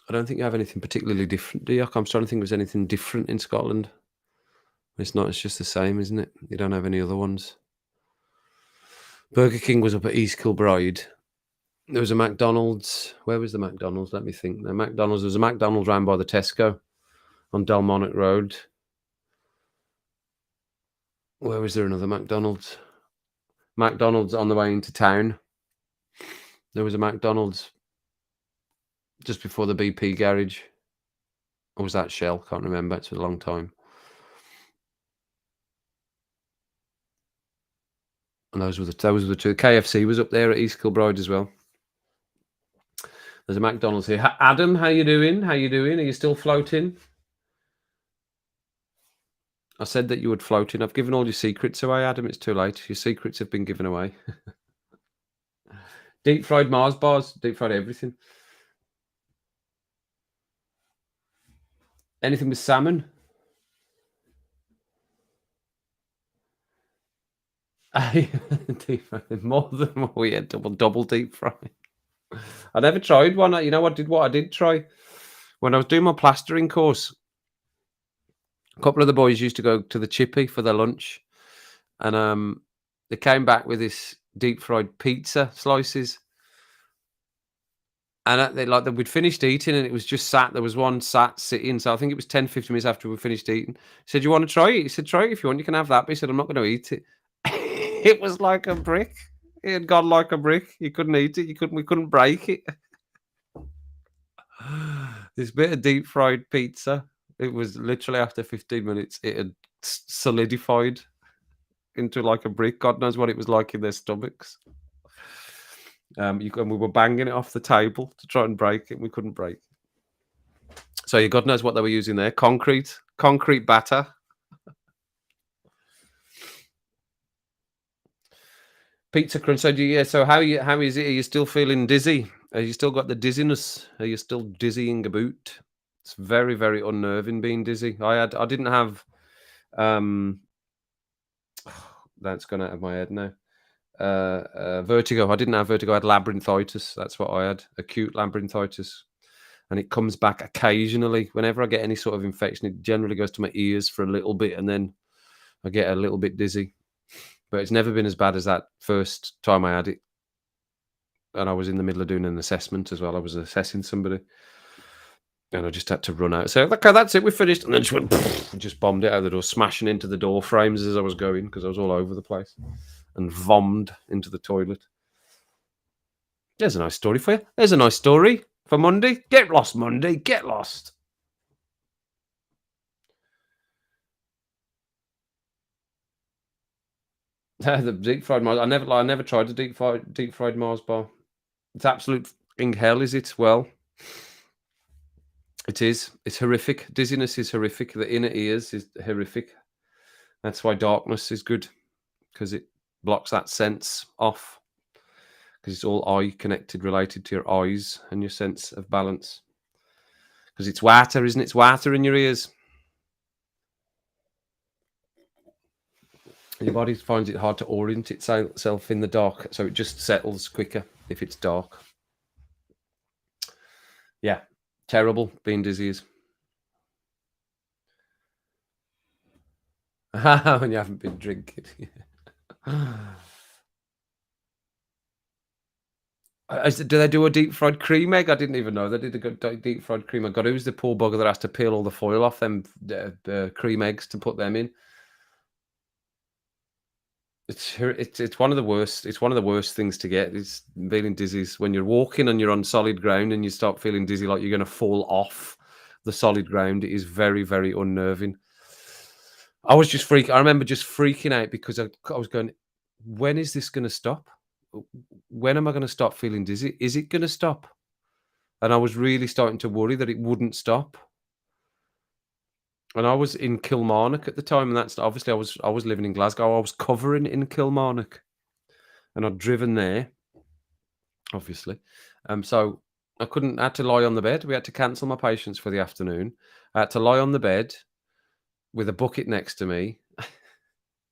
I don't think you have anything particularly different, do you? I'm trying to think if there's anything different in Scotland. It's not. It's just the same, isn't it? You don't have any other ones. Burger King was up at East Kilbride. There was a McDonald's. Where was the McDonald's? Let me think. There was a McDonald's round by the Tesco on Dalmonnock Road. Where was there another McDonald's? McDonald's on the way into town. There was a McDonald's just before the BP garage. Or was that Shell? Can't remember. It's a long time. And those were the two. KFC was up there at East Kilbride as well. There's a McDonald's here. Adam, how you doing? Are you still floating? I said that you would float in. I've given all your secrets away, Adam. It's too late. Your secrets have been given away. Deep fried Mars bars. Deep fried everything. Anything with salmon? Deep fried. More than what we had. Double deep fried. I never tried one. You know what I did try? When I was doing my plastering course, a couple of the boys used to go to the Chippy for their lunch, and they came back with this deep fried pizza slices, and we'd finished eating, and it was just sat. There was one sitting, so I think it was 10-15 minutes after we finished eating. He said, "You want to try it?" He said, "Try it if you want. You can have that." But he said, "I'm not going to eat it." It was like a brick. It had gone like a brick. You couldn't eat it. We couldn't break it. This bit of deep fried pizza. It was literally after 15 minutes, it had solidified into like a brick. God knows what it was like in their stomachs. We were banging it off the table to try and break it. We couldn't break it. So God knows what they were using there. Concrete batter. Pizza crunch. So how is it? Are you still feeling dizzy? Have you still got the dizziness? Are you still dizzying about? It's very, very unnerving being dizzy. I didn't have that's gone out of my head now. Vertigo. I didn't have vertigo. I had labyrinthitis. That's what I had. Acute labyrinthitis. And it comes back occasionally. Whenever I get any sort of infection, it generally goes to my ears for a little bit, and then I get a little bit dizzy. But it's never been as bad as that first time I had it. And I was in the middle of doing an assessment as well. I was assessing somebody. And I just had to run out. So, okay, that's it. We finished. And then just bombed it out the door, smashing into the door frames as I was going because I was all over the place. And vommed into the toilet. There's a nice story for you. There's a nice story for Monday. Get lost, Monday. Get lost. The deep fried Mars. I never tried the deep fried Mars bar. It's absolute fucking hell, is it? Well, it is. It's horrific. Dizziness is horrific. The inner ears is horrific. That's why darkness is good, because it blocks that sense off. Because it's all eye connected, related to your eyes and your sense of balance. Because it's water, isn't it? It's water in your ears. Your body finds it hard to orient itself in the dark, so it just settles quicker if it's dark. Yeah, terrible being dizzy is. When you haven't been drinking. Do they do a deep fried cream egg? I didn't even know they did a good deep fried cream egg. God, who's the poor bugger that has to peel all the foil off them cream eggs to put them in? It's one of the worst. It's one of the worst things to get. Is feeling dizzy is when you're walking and you're on solid ground and you start feeling dizzy, like you're going to fall off the solid ground. It is very, very unnerving. I was just freaking. I remember just freaking out because I was going, when is this going to stop? When am I going to stop feeling dizzy? Is it going to stop? And I was really starting to worry that it wouldn't stop. And I was in Kilmarnock at the time, and that's obviously I was living in Glasgow. I was covering in Kilmarnock, and I'd driven there, obviously. So I had to lie on the bed. We had to cancel my patients for the afternoon. I had to lie on the bed with a bucket next to me,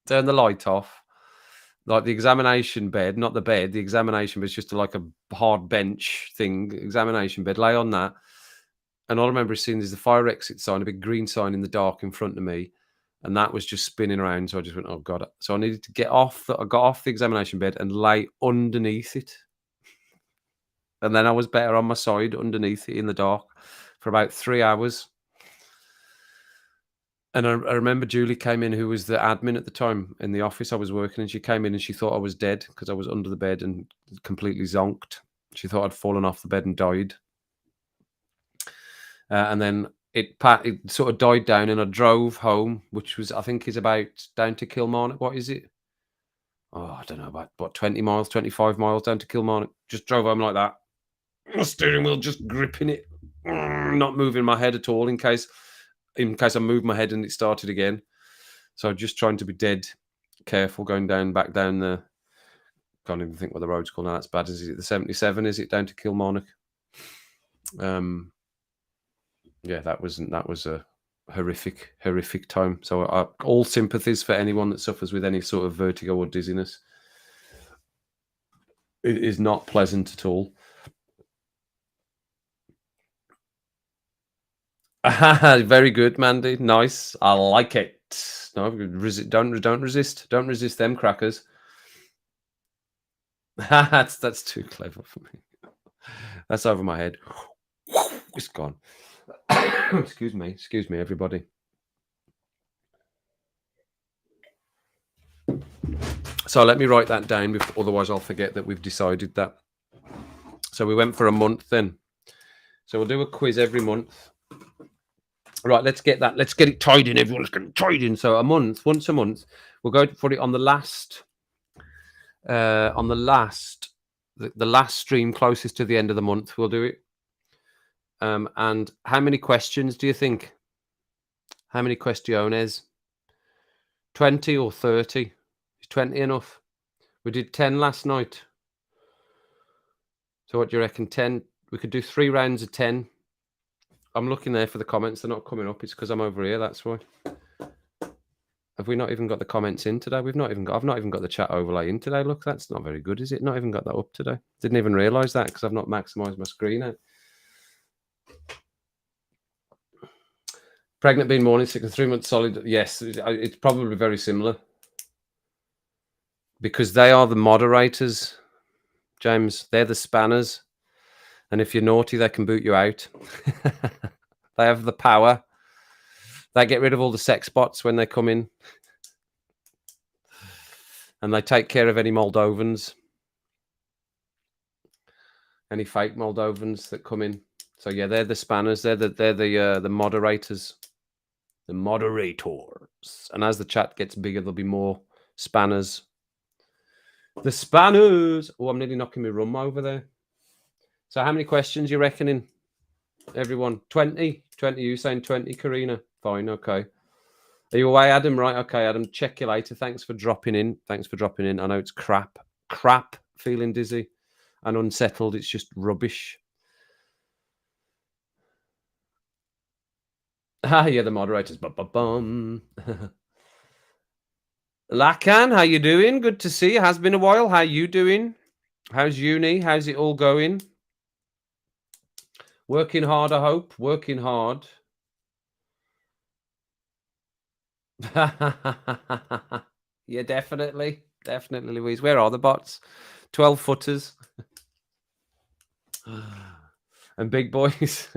turn the light off, like the examination bed, not the bed. The examination bed is just like a hard bench thing. Examination bed. Lay on that. And all I remember seeing is the fire exit sign, a big green sign in the dark in front of me, and that was just spinning around. So I just went, "Oh God!" So I needed to get off. I got off the examination bed and lay underneath it, and then I was better on my side underneath it in the dark for about 3 hours. And I remember Julie came in, who was the admin at the time in the office I was working in. She came in and she thought I was dead because I was under the bed and completely zonked. She thought I'd fallen off the bed and died. And then it sort of died down, and I drove home, which was I think is about down to Kilmarnock. What is it? Oh, I don't know, about what 20 miles, 25 miles down to Kilmarnock. Just drove home like that. My steering wheel just gripping it, not moving my head at all in case I moved my head and it started again. So just trying to be dead careful going back down the. Can't even think what the road's called now. That's bad. Is it the 77? Is it down to Kilmarnock? Yeah, that was a horrific time. So all sympathies for anyone that suffers with any sort of vertigo or dizziness. It is not pleasant at all. Very good, Mandy. Nice. I like it. No, don't resist. Don't resist them crackers. That's too clever for me. That's over my head. It's gone. Excuse me, everybody. So let me write that down, otherwise I'll forget that we've decided that. So we went for a month then. So we'll do a quiz every month. Right, let's get it tied in, everyone. Let's get it tied in. So once a month, we'll go for it on the last stream closest to the end of the month. We'll do it. And how many questions do you think? How many questiones? 20 or 30? Is 20 enough? We did 10 last night. So what do you reckon? 10? We could do 3 rounds of 10. I'm looking there for the comments. They're not coming up. It's because I'm over here. That's why. Have we not even got the comments in today? I've not even got the chat overlay in today. Look, that's not very good, is it? Not even got that up today. Didn't even realise that because I've not maximised my screen out. Pregnant, being morning sickness, 3 months solid. Yes, it's probably very similar because they are the moderators, James. They're the spanners, and if you're naughty, they can boot you out. They have the power. They get rid of all the sex bots when they come in, and they take care of any Moldovans, any fake Moldovans that come in. So yeah, they're the spanners. They're the moderators. The moderators. And as the chat gets bigger, there'll be more spanners. The spanners. Oh, I'm nearly knocking my rum over there. So how many questions you reckoning, everyone? 20? 20, you saying 20, Karina? Fine, okay. Are you away, Adam? Right, okay, Adam, check you later. Thanks for dropping in. I know it's crap feeling dizzy and unsettled. It's just rubbish. Ah, yeah, the moderators. Bum. Lakan, how you doing? Good to see you. Has been a while. How you doing? How's uni? How's it all going? Working hard, I hope. Working hard. Yeah, definitely. Definitely, Louise. Where are the bots? 12 footers and big boys.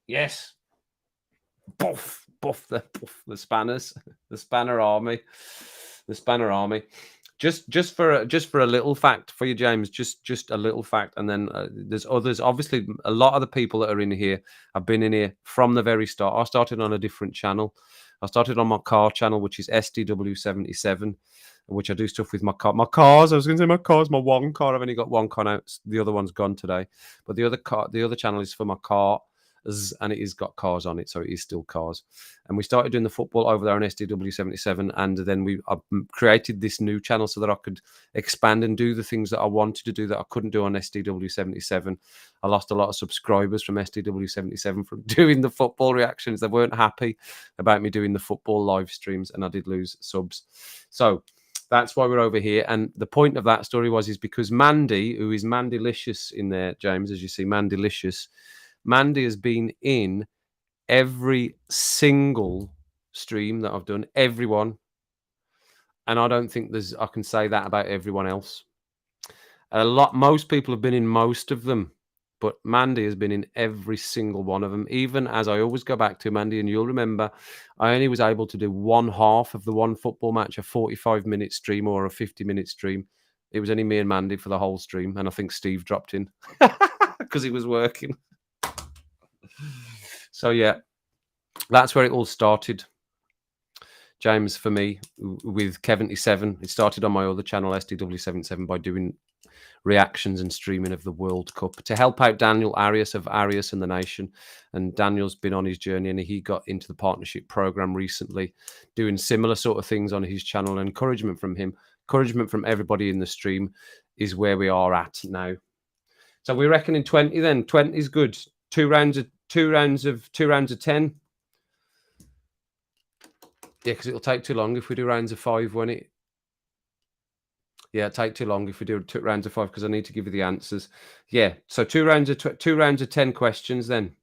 Yes. Buff the spanners, the spanner army, the spanner army. Just for a little fact for you, James. Just a little fact, and then there's others. Obviously, a lot of the people that are in here have been in here from the very start. I started on a different channel. I started on my car channel, which is SDW77, which I do stuff with my car. My cars. I was going to say my cars. My one car. I've only got one car out. The other one's gone today. But the other channel is for my car, and it has got cars on it, so it is still cars. And we started doing the football over there on SDW77, and then I created this new channel so that I could expand and do the things that I wanted to do that I couldn't do on SDW77. I lost a lot of subscribers from SDW77 from doing the football reactions. They weren't happy about me doing the football live streams, and I did lose subs. So that's why we're over here. And the point of that story is because Mandy, who is Mandylicious in there, James, as you see, Mandylicious, Mandy has been in every single stream that I've done, everyone. And I don't think I can say that about everyone else. Most people have been in most of them, but Mandy has been in every single one of them. Even as I always go back to Mandy, and you'll remember, I only was able to do one half of the one football match, a 45-minute stream or a 50-minute stream. It was only me and Mandy for the whole stream. And I think Steve dropped in because he was working. So, yeah, that's where it all started, James, for me, with Kev77. It started on my other channel, SDW77, by doing reactions and streaming of the World Cup to help out Daniel Arias of Arias and the Nation. And Daniel's been on his journey, and he got into the partnership program recently, doing similar sort of things on his channel. And encouragement from him, encouragement from everybody in the stream is where we are at now. So we reckon in 20 then. 20 is good. Two rounds of 10. Yeah, because it'll take too long if we do rounds of 5, won't it? Yeah, it'll take too long if we do rounds of 5 because I need to give you the answers. Yeah, so two rounds of 10 questions then.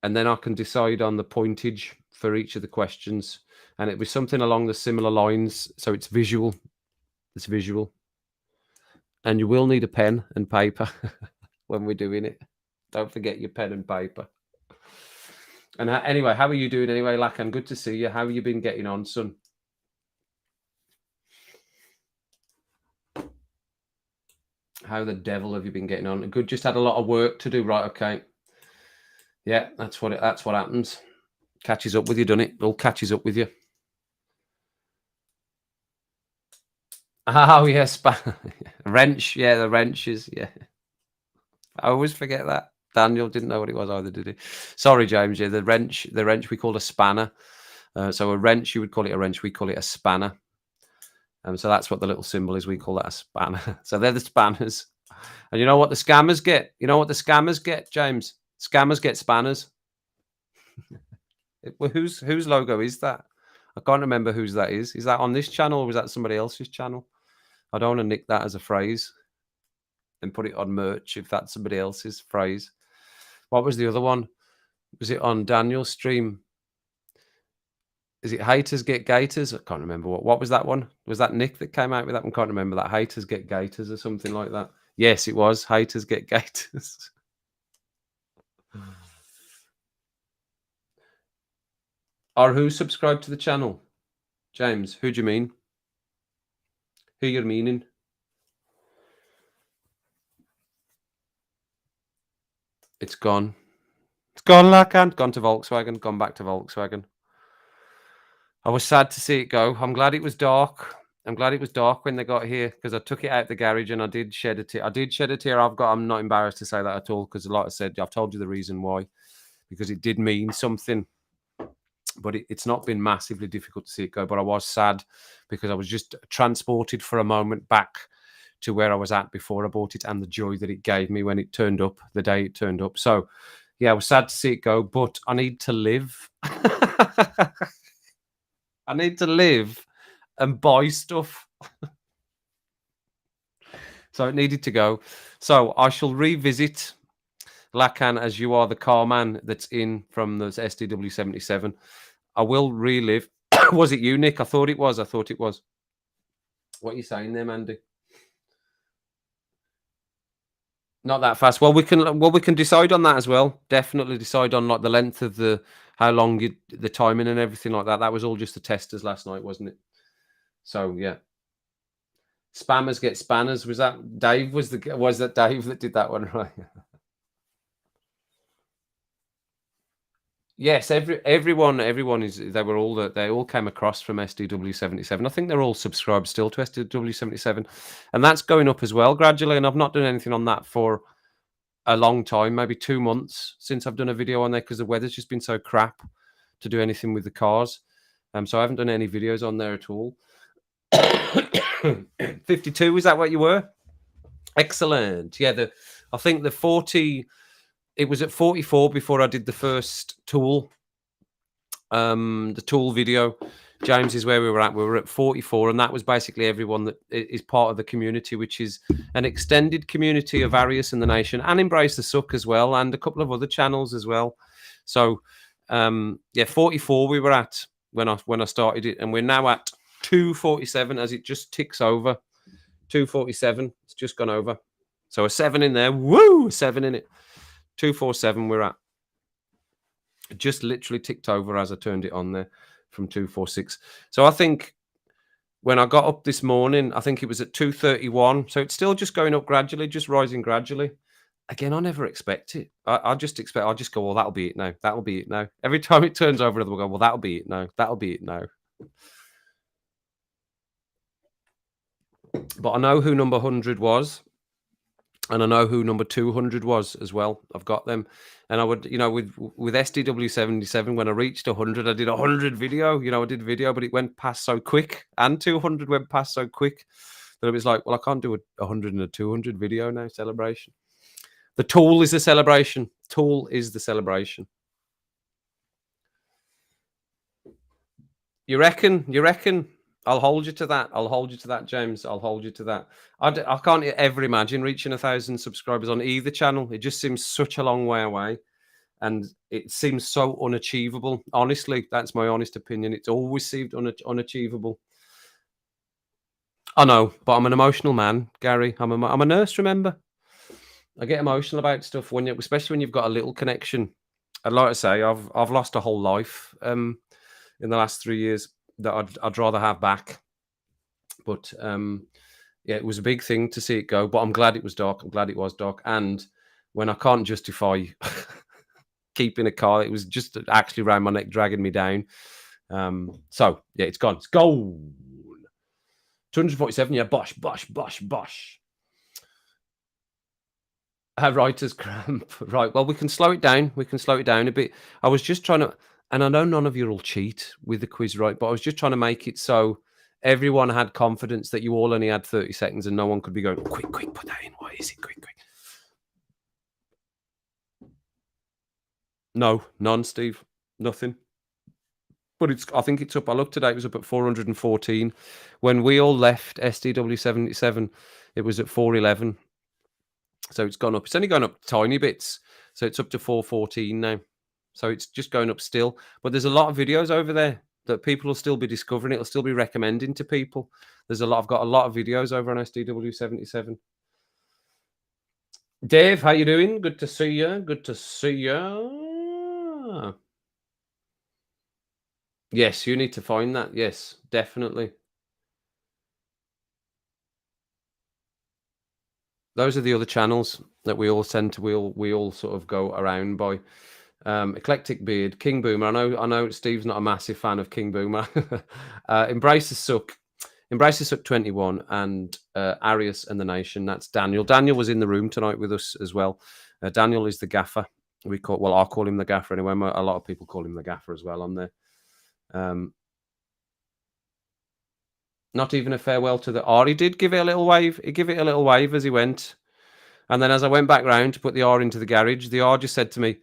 And then I can decide on the pointage for each of the questions. And it'll be something along the similar lines. So it's visual. It's visual. And you will need a pen and paper when we're doing it. Don't forget your pen and paper. And anyway, how are you doing anyway, Lakan? Good to see you. How have you been getting on, son? How the devil have you been getting on? Good. Just had a lot of work to do, right? Okay. Yeah, that's what happens. Catches up with you, doesn't it? All catches up with you. Oh yes, wrench. Yeah, the wrenches. Yeah, I always forget that. Daniel didn't know what it was either, did he? Sorry, James. Yeah, the wrench we call a spanner. So a wrench, you would call it a wrench. We call it a spanner. So that's what the little symbol is. We call that a spanner. So they're the spanners. And you know what the scammers get? You know what the scammers get, James? Scammers get spanners. Whose logo is that? I can't remember whose that is. Is that on this channel or was that somebody else's channel? I don't want to nick that as a phrase and put it on merch if that's somebody else's phrase. What was the other one? Was it on Daniel's stream? Is it haters get gators? I can't remember. What was that one? Was that Nick that came out with that one? Can't remember that. Haters get gators or something like that. Yes, it was. Haters get gators. Or who subscribed to the channel? James, who do you mean? Who you're meaning? It's gone. It's gone, Lacan. Gone to Volkswagen. Gone back to Volkswagen. I was sad to see it go. I'm glad it was dark. I'm glad it was dark when they got here because I took it out the garage and I did shed a tear. I'm not embarrassed to say that at all because, like I said, I've told you the reason why. Because it did mean something. But it's not been massively difficult to see it go. But I was sad because I was just transported for a moment back to where I was at before I bought it and the joy that it gave me when it turned up, the day it turned up. So, yeah, I was sad to see it go, but I need to live. I need to live and buy stuff. So it needed to go. So I shall revisit Lacan as you are the car man that's in from the SDW 77. I will relive. Was it you, Nick? I thought it was. I thought it was. What are you saying there, Mandy? Not that fast. Well we can decide on that as well. Definitely decide on like the length of the how long the timing and everything like that. That was all just the testers last night, wasn't it? So yeah. Spammers get spanners. Was that Dave? Was that Dave that did that one, right? Yes, everyone is. They all came across from SDW 77. I think they're all subscribed still to SDW 77, and that's going up as well gradually. And I've not done anything on that for a long time, maybe 2 months since I've done a video on there because the weather's just been so crap to do anything with the cars. So I haven't done any videos on there at all. 52, is that what you were? Excellent. Yeah, I think the 40. It was at 44 before I did the first tool. The tool video. James is where we were at. We were at 44, and that was basically everyone that is part of the community, which is an extended community of Arius and the Nation, and Embrace the Suck as well, and a couple of other channels as well. So, yeah, 44 we were at when I started it, and we're now at 247 as it just ticks over. 247. It's just gone over. So a 7 in there. Woo! 7 in it. 247 we're at. It just literally ticked over as I turned it on there from 246. So I think when I got up this morning, I think it was at 231. So it's still just going up gradually, just rising gradually. Again, I never expect it. I just expect, I'll just go, well, that'll be it now. That'll be it now. Every time it turns over, we'll go, well, that'll be it now. That'll be it now. But I know who number 100 was. And I know who number 200 was as well. I've got them. And I would, with SDW 77, when I reached 100, I did 100 video. I did video, but it went past so quick. And 200 went past so quick that it was like, well, I can't do a 100 and a 200 video now celebration. The tool is the celebration. Tool is the celebration. You reckon? I'll hold you to that. I'll hold you to that, James. I'll hold you to that. I can't ever imagine reaching 1,000 subscribers on either channel. It just seems such a long way away. And it seems so unachievable. Honestly, that's my honest opinion. It's always seemed unachievable. I know, but I'm an emotional man, Gary. I'm a nurse, remember? I get emotional about stuff especially when you've got a little connection. And like I say, I've lost a whole life in the last 3 years that I'd rather have back. But yeah, it was a big thing to see it go. But I'm glad it was dark. I'm glad it was dark. And when I can't justify keeping a car, it was just actually around my neck, dragging me down. So yeah, it's gone. It's gone. 247. Yeah, bosh. Writer's cramp. Right. Well, we can slow it down. We can slow it down a bit. I was just trying to, and I know none of you will cheat with the quiz, right? But I was just trying to make it so everyone had confidence that you all only had 30 seconds and no one could be going, quick, put that in. Why is it quick? No, none, Steve. Nothing. But I think it's up. I looked today, it was up at 414. When we all left SDW 77, it was at 411. So it's gone up. It's only gone up tiny bits. So it's up to 414 now. So it's just going up still. But there's a lot of videos over there that people will still be discovering. It'll still be recommending to people. I've got a lot of videos over on SDW 77. Dave, how you doing? Good to see you. Good to see you. Yes, you need to find that. Yes, definitely. Those are the other channels that we all send to. We all sort of go around by. Eclectic Beard, King Boomer. I know Steve's not a massive fan of King Boomer. Embrace the Suck 21, and Arius and the Nation. That's Daniel. Daniel was in the room tonight with us as well. Daniel is the gaffer. I call him the gaffer anyway. A lot of people call him the gaffer as well on there. Not even a farewell to the R. He did give it a little wave. He gave it a little wave as he went. And then as I went back round to put the R into the garage, the R just said to me,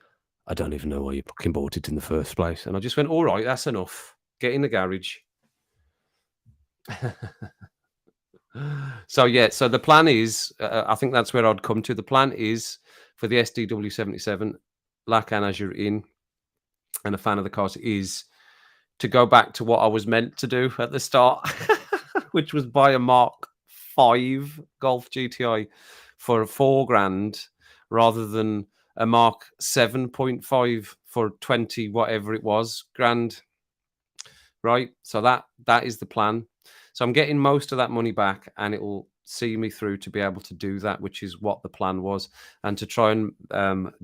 I don't even know why you fucking bought it in the first place. And I just went, all right, that's enough. Get in the garage. So yeah, so the plan is, I think that's where I'd come to. The plan is for the SDW77, Lacan, as you're in and a fan of the cars, is to go back to what I was meant to do at the start, which was buy a Mark 5 Golf GTI for 4 grand rather than a Mark 7.5 for 20 whatever it was grand, right? So that is the plan. So I'm getting most of that money back, and it will see me through to be able to do that, which is what the plan was, and to try and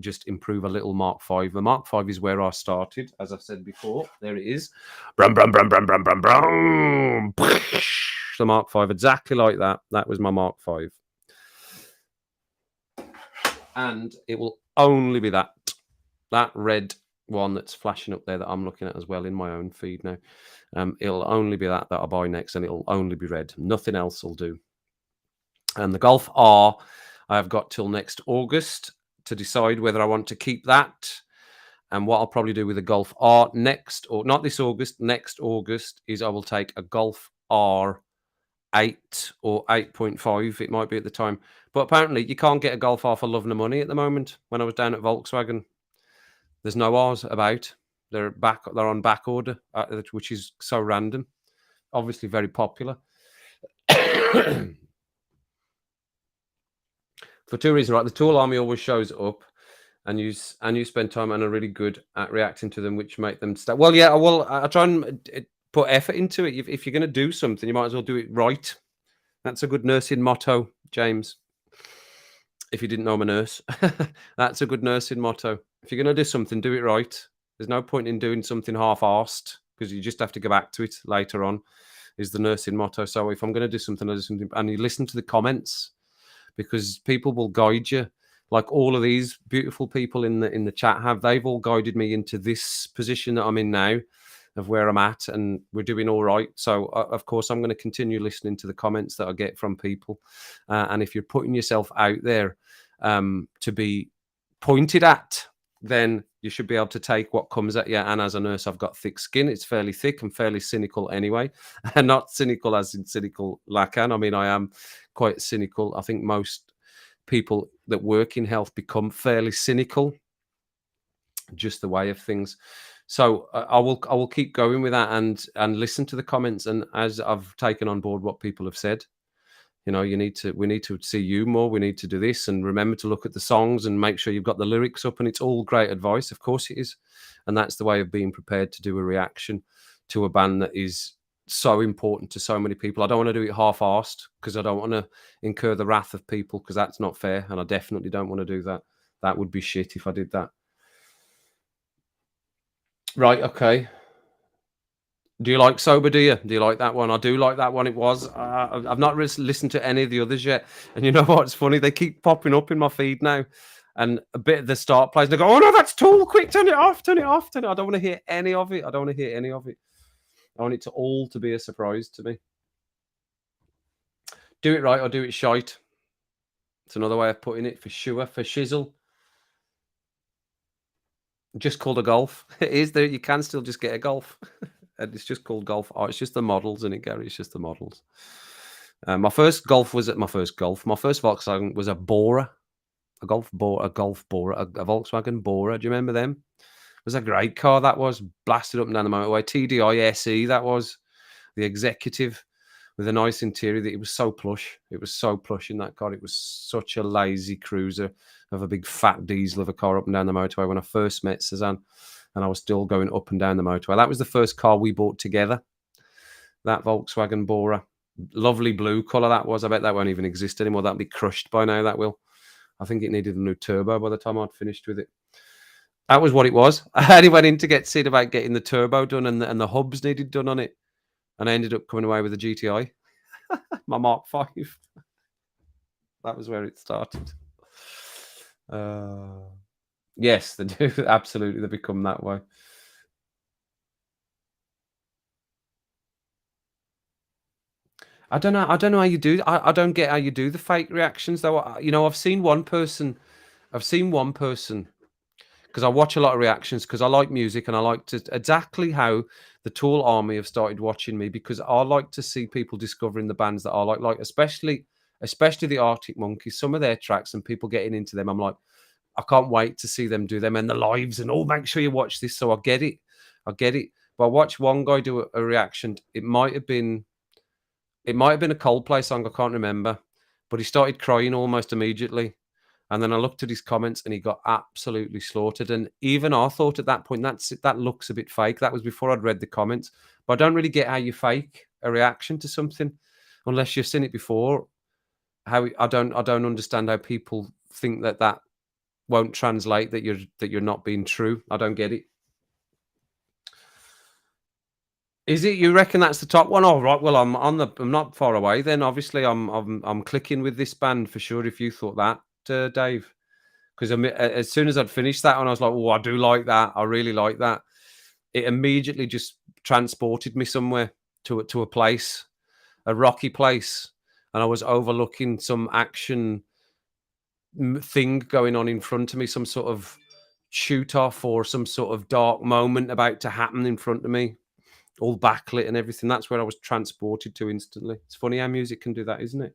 just improve a little Mark 5. The Mark 5 is where I started, as I've said before. There it is. Brum, brum, brum, brum, brum, brum, brum. The Mark 5, exactly like that. That was my Mark 5. And it will only be that red one that's flashing up there that I'm looking at as well in my own feed now. It'll only be that I buy next, and it'll only be red. Nothing else will do. And the Golf R, I have got till next August to decide whether I want to keep that. And what I'll probably do with the Golf R next, or not this August, next August, is I will take a Golf R 8 or 8.5, it might be at the time. But apparently you can't get a Golf R for love nor money at the moment. When I was down at Volkswagen, there's no R's about. They're on back order, which is so random. Obviously very popular. For two reasons, right? The Tool Army always shows up, and you spend time and are really good at reacting to them, which make them start. Well, yeah, I try and put effort into it. If you're going to do something, you might as well do it right. That's a good nursing motto, James. If you didn't know I'm a nurse, that's a good nursing motto. If you're going to do something, do it right. There's no point in doing something half-arsed, because you just have to go back to it later on, is the nursing motto. So if I'm going to do something, I'll do something. And you listen to the comments, because people will guide you. Like all of these beautiful people in the chat have, they've all guided me into this position that I'm in now, of where I'm at, and we're doing all right. So of course I'm going to continue listening to the comments that I get from people, and if you're putting yourself out there to be pointed at, then you should be able to take what comes at you. And as a nurse, I've got thick skin. It's fairly thick and fairly cynical anyway, and not cynical as in cynical Lacan. I mean, I am quite cynical. I think most people that work in health become fairly cynical, just the way of things. So I will keep going with that and listen to the comments. And as I've taken on board what people have said, you know, we need to see you more. We need to do this, and remember to look at the songs and make sure you've got the lyrics up. And it's all great advice, of course it is. And that's the way of being prepared to do a reaction to a band that is so important to so many people. I don't want to do it half-arsed, because I don't want to incur the wrath of people, because that's not fair. And I definitely don't want to do that. That would be shit if I did that. Right, okay. Do you like Sober, do you? Do you like that one? I do like that one. It was. I've not listened to any of the others yet. And you know what's funny? They keep popping up in my feed now. And a bit of the start plays, and they go, oh no, that's Tool. Quick, turn it off, turn it off, turn it. I don't want to hear any of it. I don't want to hear any of it. I want it to all to be a surprise to me. Do it right or do it shite. It's another way of putting it, for sure, for shizzle. Just called a Golf. It is there. You can still just get a Golf. And it's just called Golf. Oh, it's just the models, isn't it, Gary? It's just the models. My first Volkswagen was a Bora, a Volkswagen Bora. Do you remember them? It was a great car. That was blasted up and down the motorway. TDI SE. That was the executive with a nice interior. It was so plush. It was so plush in that car. It was such a lazy cruiser of a big fat diesel of a car up and down the motorway when I first met Suzanne. And I was still going up and down the motorway. That was the first car we bought together, that Volkswagen Bora. Lovely blue colour that was. I bet that won't even exist anymore. That'll be crushed by now, that will. I think it needed a new turbo by the time I'd finished with it. That was what it was. I only went in to get seen about getting the turbo done, and the hubs needed done on it. And I ended up coming away with a GTI, my Mark 5. That was where it started. Yes, they do. Absolutely, they become that way. I don't know how you do. I don't get how you do the fake reactions though. You know, I've seen one person because I watch a lot of reactions because I like music and I like to exactly how the Tool Army have started watching me because I like to see people discovering the bands that I like especially the Arctic Monkeys. Some of their tracks and people getting into them. I'm like, I can't wait to see them do them and the lives and oh, make sure you watch this. So I get it, I get it. But I watched one guy do a reaction. It might have been a Coldplay song. I can't remember, but he started crying almost immediately. And then I looked at his comments and he got absolutely slaughtered. And even I thought at that point, that looks a bit fake. That was before I'd read the comments. But I don't really get how you fake a reaction to something unless you've seen it before. I don't understand how people think that won't translate that you're not being true. I don't get it. Is it? You reckon that's the top one? All right. Well, I'm not far away then. Obviously, I'm clicking with this band for sure. If you thought that, Dave. Because as soon as I'd finished that one, I was like, "Oh, I do like that. I really like that." It immediately just transported me somewhere to a place, a rocky place, and I was overlooking some action thing going on in front of me, some sort of shoot off or some sort of dark moment about to happen in front of me, all backlit and everything. That's where I was transported to instantly. It's funny how music can do that, isn't it?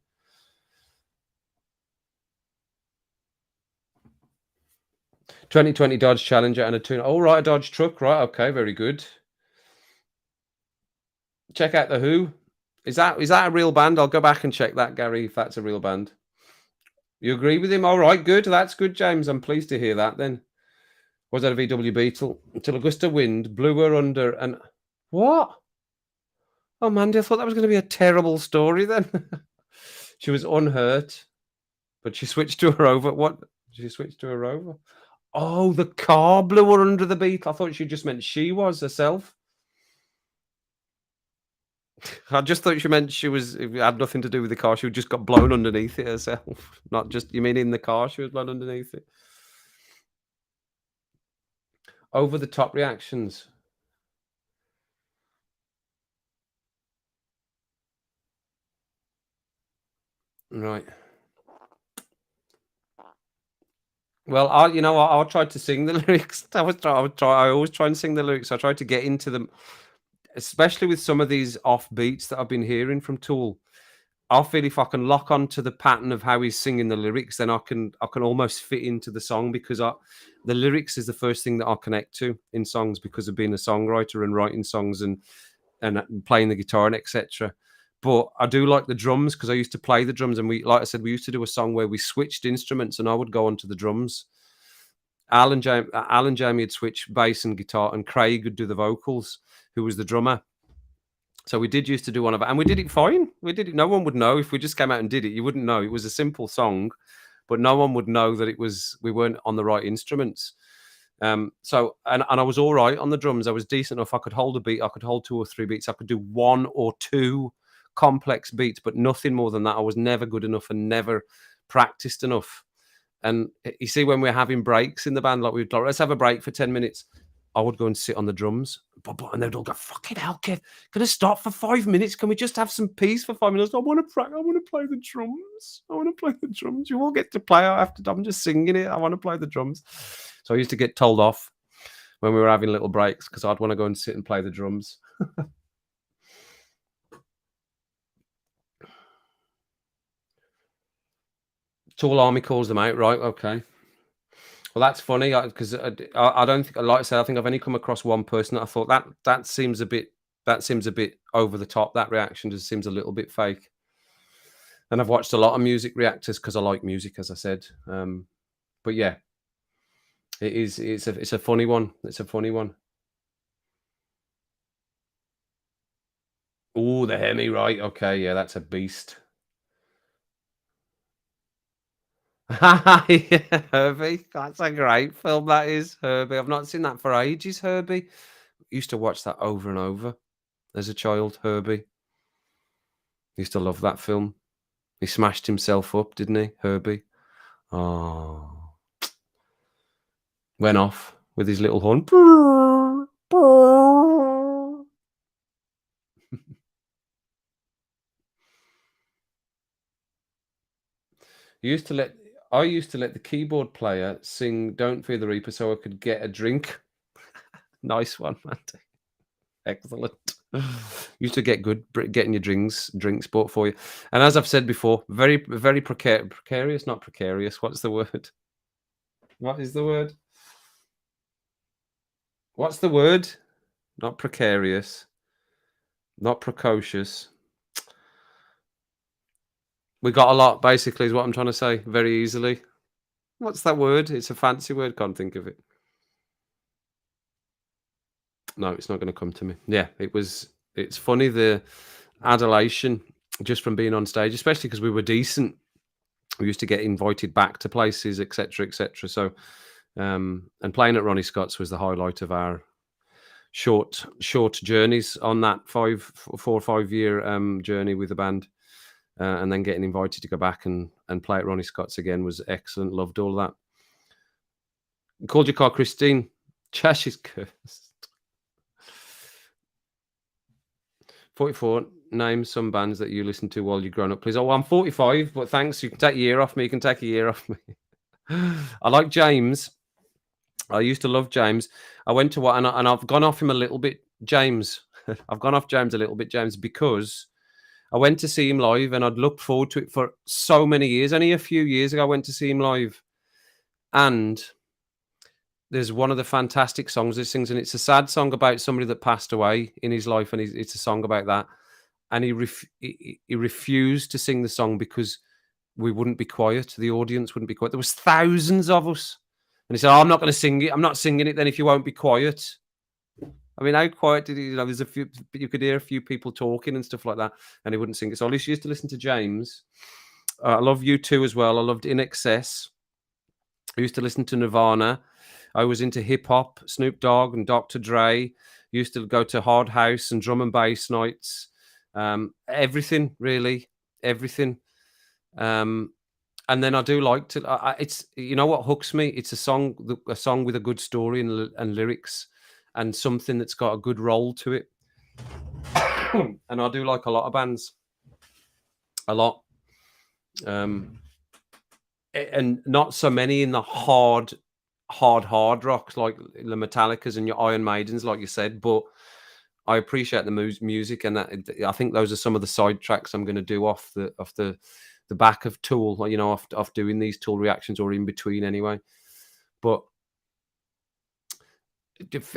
2020 Dodge Challenger and a tune. Oh, right, a Dodge truck. Right. Okay. Very good. Check out The Who. Is that a real band? I'll go back and check that, Gary, if that's a real band. You agree with him? All right, good. That's good, James. I'm pleased to hear that then. Was that a VW Beetle? Until a gust of wind blew her under and what? Oh, Mandy, I thought that was going to be a terrible story then. She was unhurt, but she switched to her over. What? She switched to her rover. Oh, the car blew her under the Beetle. I thought she just meant she was herself. I just thought she meant it had nothing to do with the car. She just got blown underneath it herself. Not just, you mean in the car she was blown underneath it? Over the top reactions. Right. Well, I tried to sing the lyrics. I always try and sing the lyrics. I tried to get into them, especially with some of these off beats that I've been hearing from Tool. I feel if I can lock onto the pattern of how he's singing the lyrics, then I can almost fit into the song because the lyrics is the first thing that I connect to in songs because of being a songwriter and writing songs and playing the guitar and etc. But I do like the drums because I used to play the drums and like I said, we used to do a song where we switched instruments and I would go onto the drums. Alan Jamie would switch bass and guitar, and Craig would do the vocals, who was the drummer. So we did used to do one of it, and we did it fine. We did it. No one would know if we just came out and did it. You wouldn't know. It was a simple song, but no one would know that we weren't on the right instruments. So I was all right on the drums. I was decent enough. I could hold a beat. I could hold 2 or 3 beats. I could do 1 or 2 complex beats, but nothing more than that. I was never good enough and never practiced enough. And you see, when we're having breaks in the band, like we'd like, let's have a break for 10 minutes. I would go and sit on the drums, and they'd all go, "Fucking hell, kid! Can I stop for 5 minutes? Can we just have some peace for 5 minutes? I want to practice. I want to play the drums. I want to play the drums. You all get to play after. I'm just singing it. I want to play the drums." So I used to get told off when we were having little breaks because I'd want to go and sit and play the drums. Tool Army calls them out, right? Okay. Well, that's funny because I don't think, like I said, I think I've only come across one person that I thought that seems a bit over the top. That reaction just seems a little bit fake. And I've watched a lot of music reactors because I like music, as I said. But yeah, it is. It's a funny one. It's a funny one. Oh, the Hemi, right? Okay, yeah, that's a beast. Yeah, Herbie. That's a great film. That is Herbie. I've not seen that for ages. Herbie. Used to watch that over and over as a child. Herbie. Used to love that film. He smashed himself up, didn't he, Herbie? Oh, went off with his little horn. He used to let. I used to let the keyboard player sing "Don't Fear the Reaper" so I could get a drink. Nice one, Mandy. Excellent. Used to get good getting your drinks bought for you. And as I've said before, very precarious, not precarious. What's the word? What is the word? What's the word? Not precarious, not precocious. We got a lot, basically, is what I'm trying to say, very easily. What's that word? It's a fancy word, can't think of it. No, it's not gonna come to me. Yeah, it's funny the adulation just from being on stage, especially because we were decent. We used to get invited back to places, etc., etc. So, and playing at Ronnie Scott's was the highlight of our short journeys on that 4 or 5 year journey with the band, and then getting invited to go back and play at Ronnie Scott's again was excellent. Loved all that. Called your car Christine. Chesh's cursed. 44. Name some bands that you listen to while you're growing up, please. Oh, I'm 45, but thanks. You can take a year off me. You can take a year off me. I like James. I used to love James. I went to what, and I've gone off him a little bit, James. I've gone off James a little bit, James, because I went to see him live, and I'd looked forward to it for so many years. Only a few years ago, I went to see him live, and there's one of the fantastic songs he sings, and it's a sad song about somebody that passed away in his life, and it's a song about that. And he refused to sing the song because we wouldn't be quiet. The audience wouldn't be quiet. There was thousands of us. And he said, "Oh, I'm not going to sing it. I'm not singing it then if you won't be quiet." I mean, how quiet did he? There's a few. You could hear a few people talking and stuff like that, and he wouldn't sing it. So I used to listen to James. I love you too as well. I loved In Excess. I used to listen to Nirvana. I was into hip hop, Snoop Dogg and Dr. Dre. Used to go to Hard House and drum and bass nights. Everything really, everything. And then I do like to. It's what hooks me. It's a song with a good story and lyrics, and something that's got a good role to it. And I do like a lot of bands, a lot, and not so many in the hard rocks like the Metallicas and your Iron Maidens, like you said. But I appreciate the music, and that I think those are some of the side tracks I'm going to do off the back of Tool, off doing these Tool reactions, or in between anyway. But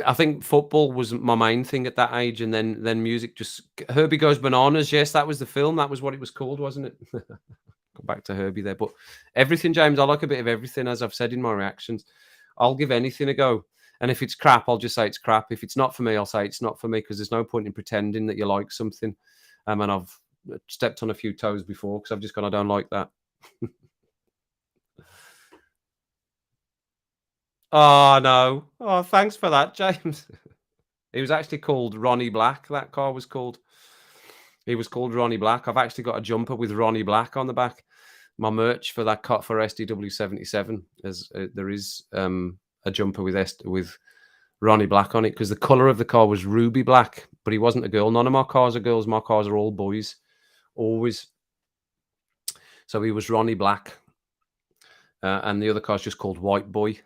I think football was my main thing at that age, and then music. Just Herbie Goes Bananas. Yes, that was the film. That was what it was called, wasn't it? Go back to Herbie there. But everything, James, I like a bit of everything, as I've said in my reactions. I'll give anything a go. And if it's crap, I'll just say it's crap. If it's not for me, I'll say it's not for me, because there's no point in pretending that you like something. And I've stepped on a few toes before because I've just gone, I don't like that. Oh, no. Oh, thanks for that, James. It was actually called Ronnie Black. That car was called. He was called Ronnie Black. I've actually got a jumper with Ronnie Black on the back. My merch for that cut for SDW77, as there is a jumper with Ronnie Black on it, because the color of the car was ruby black, but he wasn't a girl. None of my cars are girls. My cars are all boys, always. So he was Ronnie Black, and the other car's just called White Boy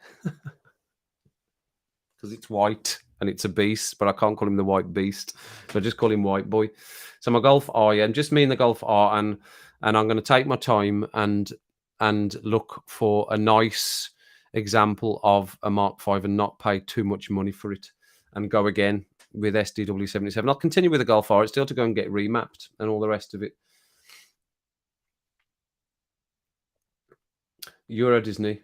because it's white and it's a beast, but I can't call him the White Beast, so I just call him White Boy. So my Golf R, yeah, and just me and the Golf R, and I'm going to take my time and look for a nice example of a Mark V and not pay too much money for it, and go again with SDW77. I'll continue with the Golf R. It's still to go and get remapped and all the rest of it. Euro Disney.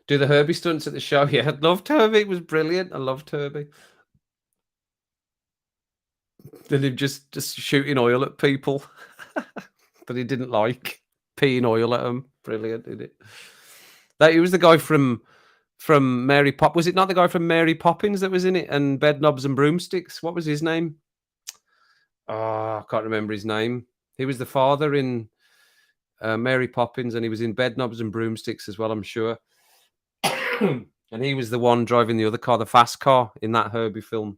Do the Herbie stunts at the show. Yeah, I loved Herbie. It was brilliant. I loved Herbie. Then him just shooting oil at people that he didn't like, peeing oil at them. Brilliant, isn't it? That he was the guy from Mary Pop. Was it not the guy from Mary Poppins that was in it? And Bedknobs and Broomsticks. What was his name? Oh, I can't remember his name. He was the father in Mary Poppins, and he was in Bedknobs and Broomsticks as well, I'm sure. And he was the one driving the other car, the fast car, in that Herbie film.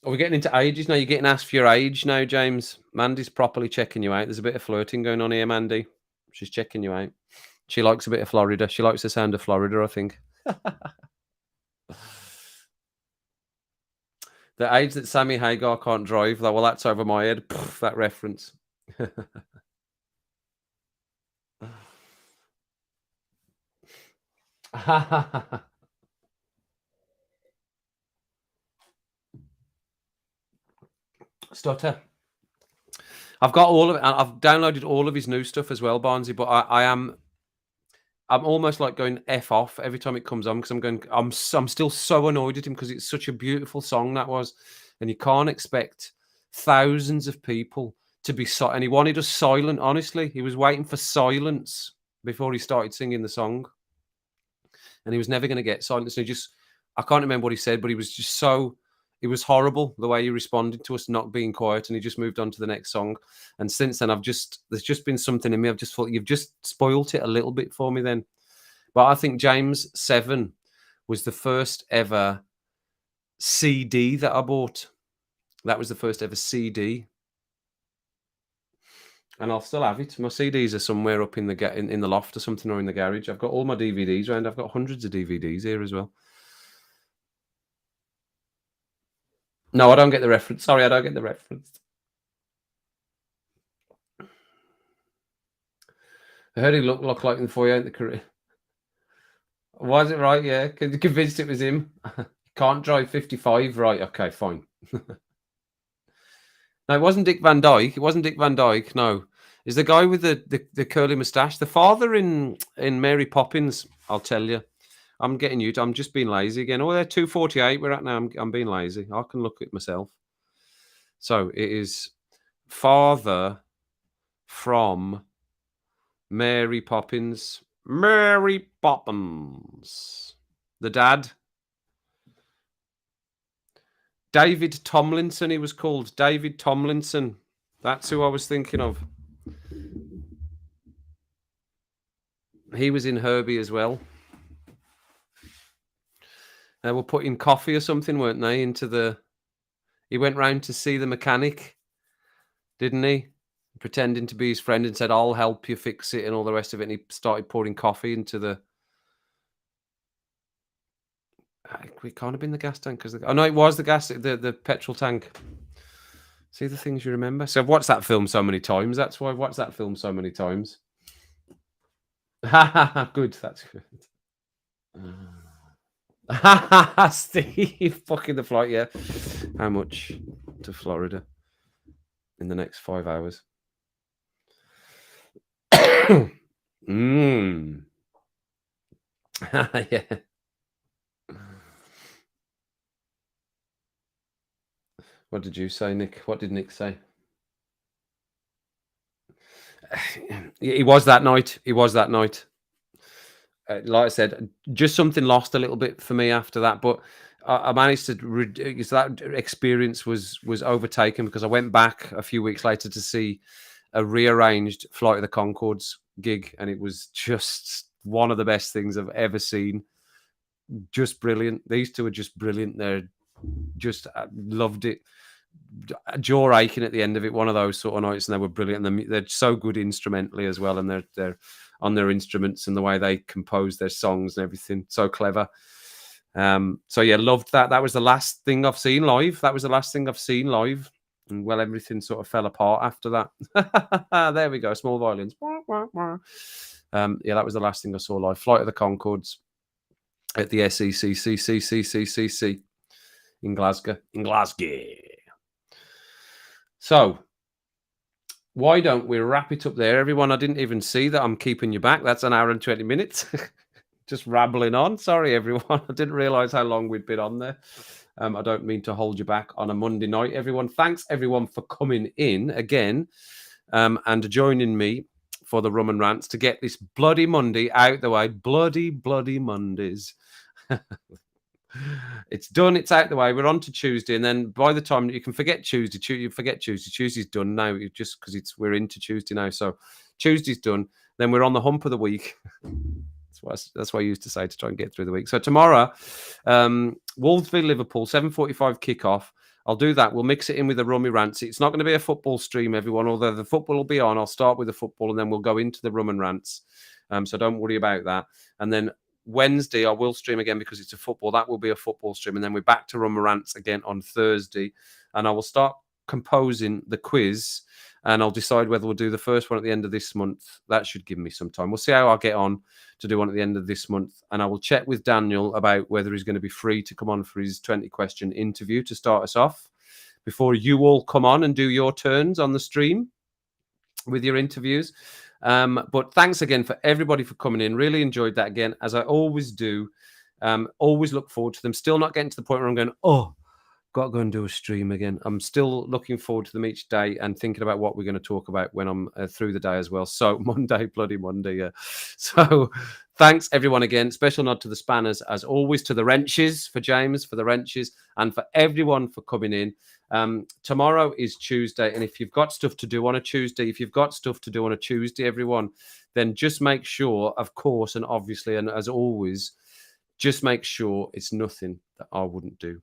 Are we getting into ages now? You're getting asked for your age now, James. Mandy's properly checking you out. There's a bit of flirting going on here, Mandy. She's checking you out. She likes a bit of Florida. She likes the sound of Florida, I think. The age that Sammy Hagar can't drive, though, well, that's over my head. Pff, that reference. Stutter. I've got all of it. I've downloaded all of his new stuff as well, Barnsey. But I'm almost like going F off every time it comes on because I'm still so annoyed at him because it's such a beautiful song that was, and you can't expect thousands of people to be and he wanted us silent. Honestly, he was waiting for silence before he started singing the song, and he was never going to get silence. And I can't remember what he said, but he was just so. It was horrible the way he responded to us not being quiet, and he just moved on to the next song. And since then, there's just been something in me. I've just thought you've just spoilt it a little bit for me then. But I think James 7 was the first ever CD that I bought. That was the first ever CD, and I'll still have it. My CDs are somewhere up in the loft or something, or in the garage. I've got all my DVDs around. I've got hundreds of DVDs here as well. No, I don't get the reference. Sorry, I don't get the reference. I heard he looked like in the foyer in the career. Was it right? Yeah, convinced it was him. Can't drive 55, right? Okay, fine. No, it wasn't Dick Van Dyke. It wasn't Dick Van Dyke. No, is the guy with the curly moustache the father in Mary Poppins? I'll tell you. I'm getting you. I'm just being lazy again. Oh, they're 2:48. We're at now. I'm being lazy. I can look at myself. So it is father from Mary Poppins. Mary Poppins. The dad. David Tomlinson, he was called. David Tomlinson. That's who I was thinking of. He was in Herbie as well. They were putting coffee or something, weren't they, into the... He went round to see the mechanic, didn't he? Pretending to be his friend and said, I'll help you fix it and all the rest of it. And he started pouring coffee into the... It can't have been the gas tank. Oh, no, it was the the petrol tank. See the things you remember? So I've watched that film so many times. That's why I've watched that film so many times. Good, that's good. Steve, fucking the flight, yeah. How much to Florida in the next 5 hours? Yeah. What did you say, Nick? What did Nick say? He was that night. He was that night. Like I said, just something lost a little bit for me after that, but I managed to reduce that experience was overtaken because I went back a few weeks later to see a rearranged Flight of the Conchords gig, and it was just one of the best things I've ever seen. Just brilliant. These two are just brilliant. They're just loved it. Jaw aching at the end of it. One of those sort of nights, and they were brilliant. And they're so good instrumentally as well, and they're on their instruments and the way they compose their songs and everything. So clever. So yeah, loved that. That was the last thing I've seen live. And well, everything sort of fell apart after that. There we go. Small violins. Yeah, that was the last thing I saw live. Flight of the Conchords at the SECCCCCCC in Glasgow. So why don't we wrap it up there, everyone? I didn't even see that I'm keeping you back. That's an hour and 20 minutes. Just rambling on. Sorry, everyone. I didn't realize how long we'd been on there. I don't mean to hold you back on a Monday night, everyone. Thanks, everyone, for coming in again and joining me for the Rum and Rants to get this bloody Monday out the way. Bloody Mondays. It's done. It's out the way. We're on to Tuesday, and then by the time you can forget Tuesday, Tuesday's done now. Just because we're into Tuesday now, so Tuesday's done. Then we're on the hump of the week. That's what I used to say to try and get through the week. So tomorrow, Wolves v Liverpool, 7:45 kickoff. I'll do that. We'll mix it in with the rummy rants. It's not going to be a football stream, everyone, although the football will be on. I'll start with the football and then we'll go into the rum and rants. So don't worry about that. And then Wednesday, I will stream again because it's a football. That will be a football stream. And then we're back to rum and rants again on Thursday. And I will start composing the quiz and I'll decide whether we'll do the first one at the end of this month. That should give me some time. We'll see how I get on to do one at the end of this month. And I will check with Daniel about whether he's going to be free to come on for his 20-question interview to start us off before you all come on and do your turns on the stream with your interviews. But thanks again for everybody for coming in. Really enjoyed that again, as I always do. Always look forward to them. Still not getting to the point where I'm going, oh, got to go and do a stream again. I'm still looking forward to them each day and thinking about what we're going to talk about when I'm through the day as well. So bloody Monday. Yeah. So thanks everyone again. Special nod to the Spanners as always, to the Wrenches, for James, for the Wrenches, and for everyone for coming in. Tomorrow is Tuesday, and if you've got stuff to do on a Tuesday, everyone, then just make sure, of course, and obviously, and as always, just make sure it's nothing that I wouldn't do.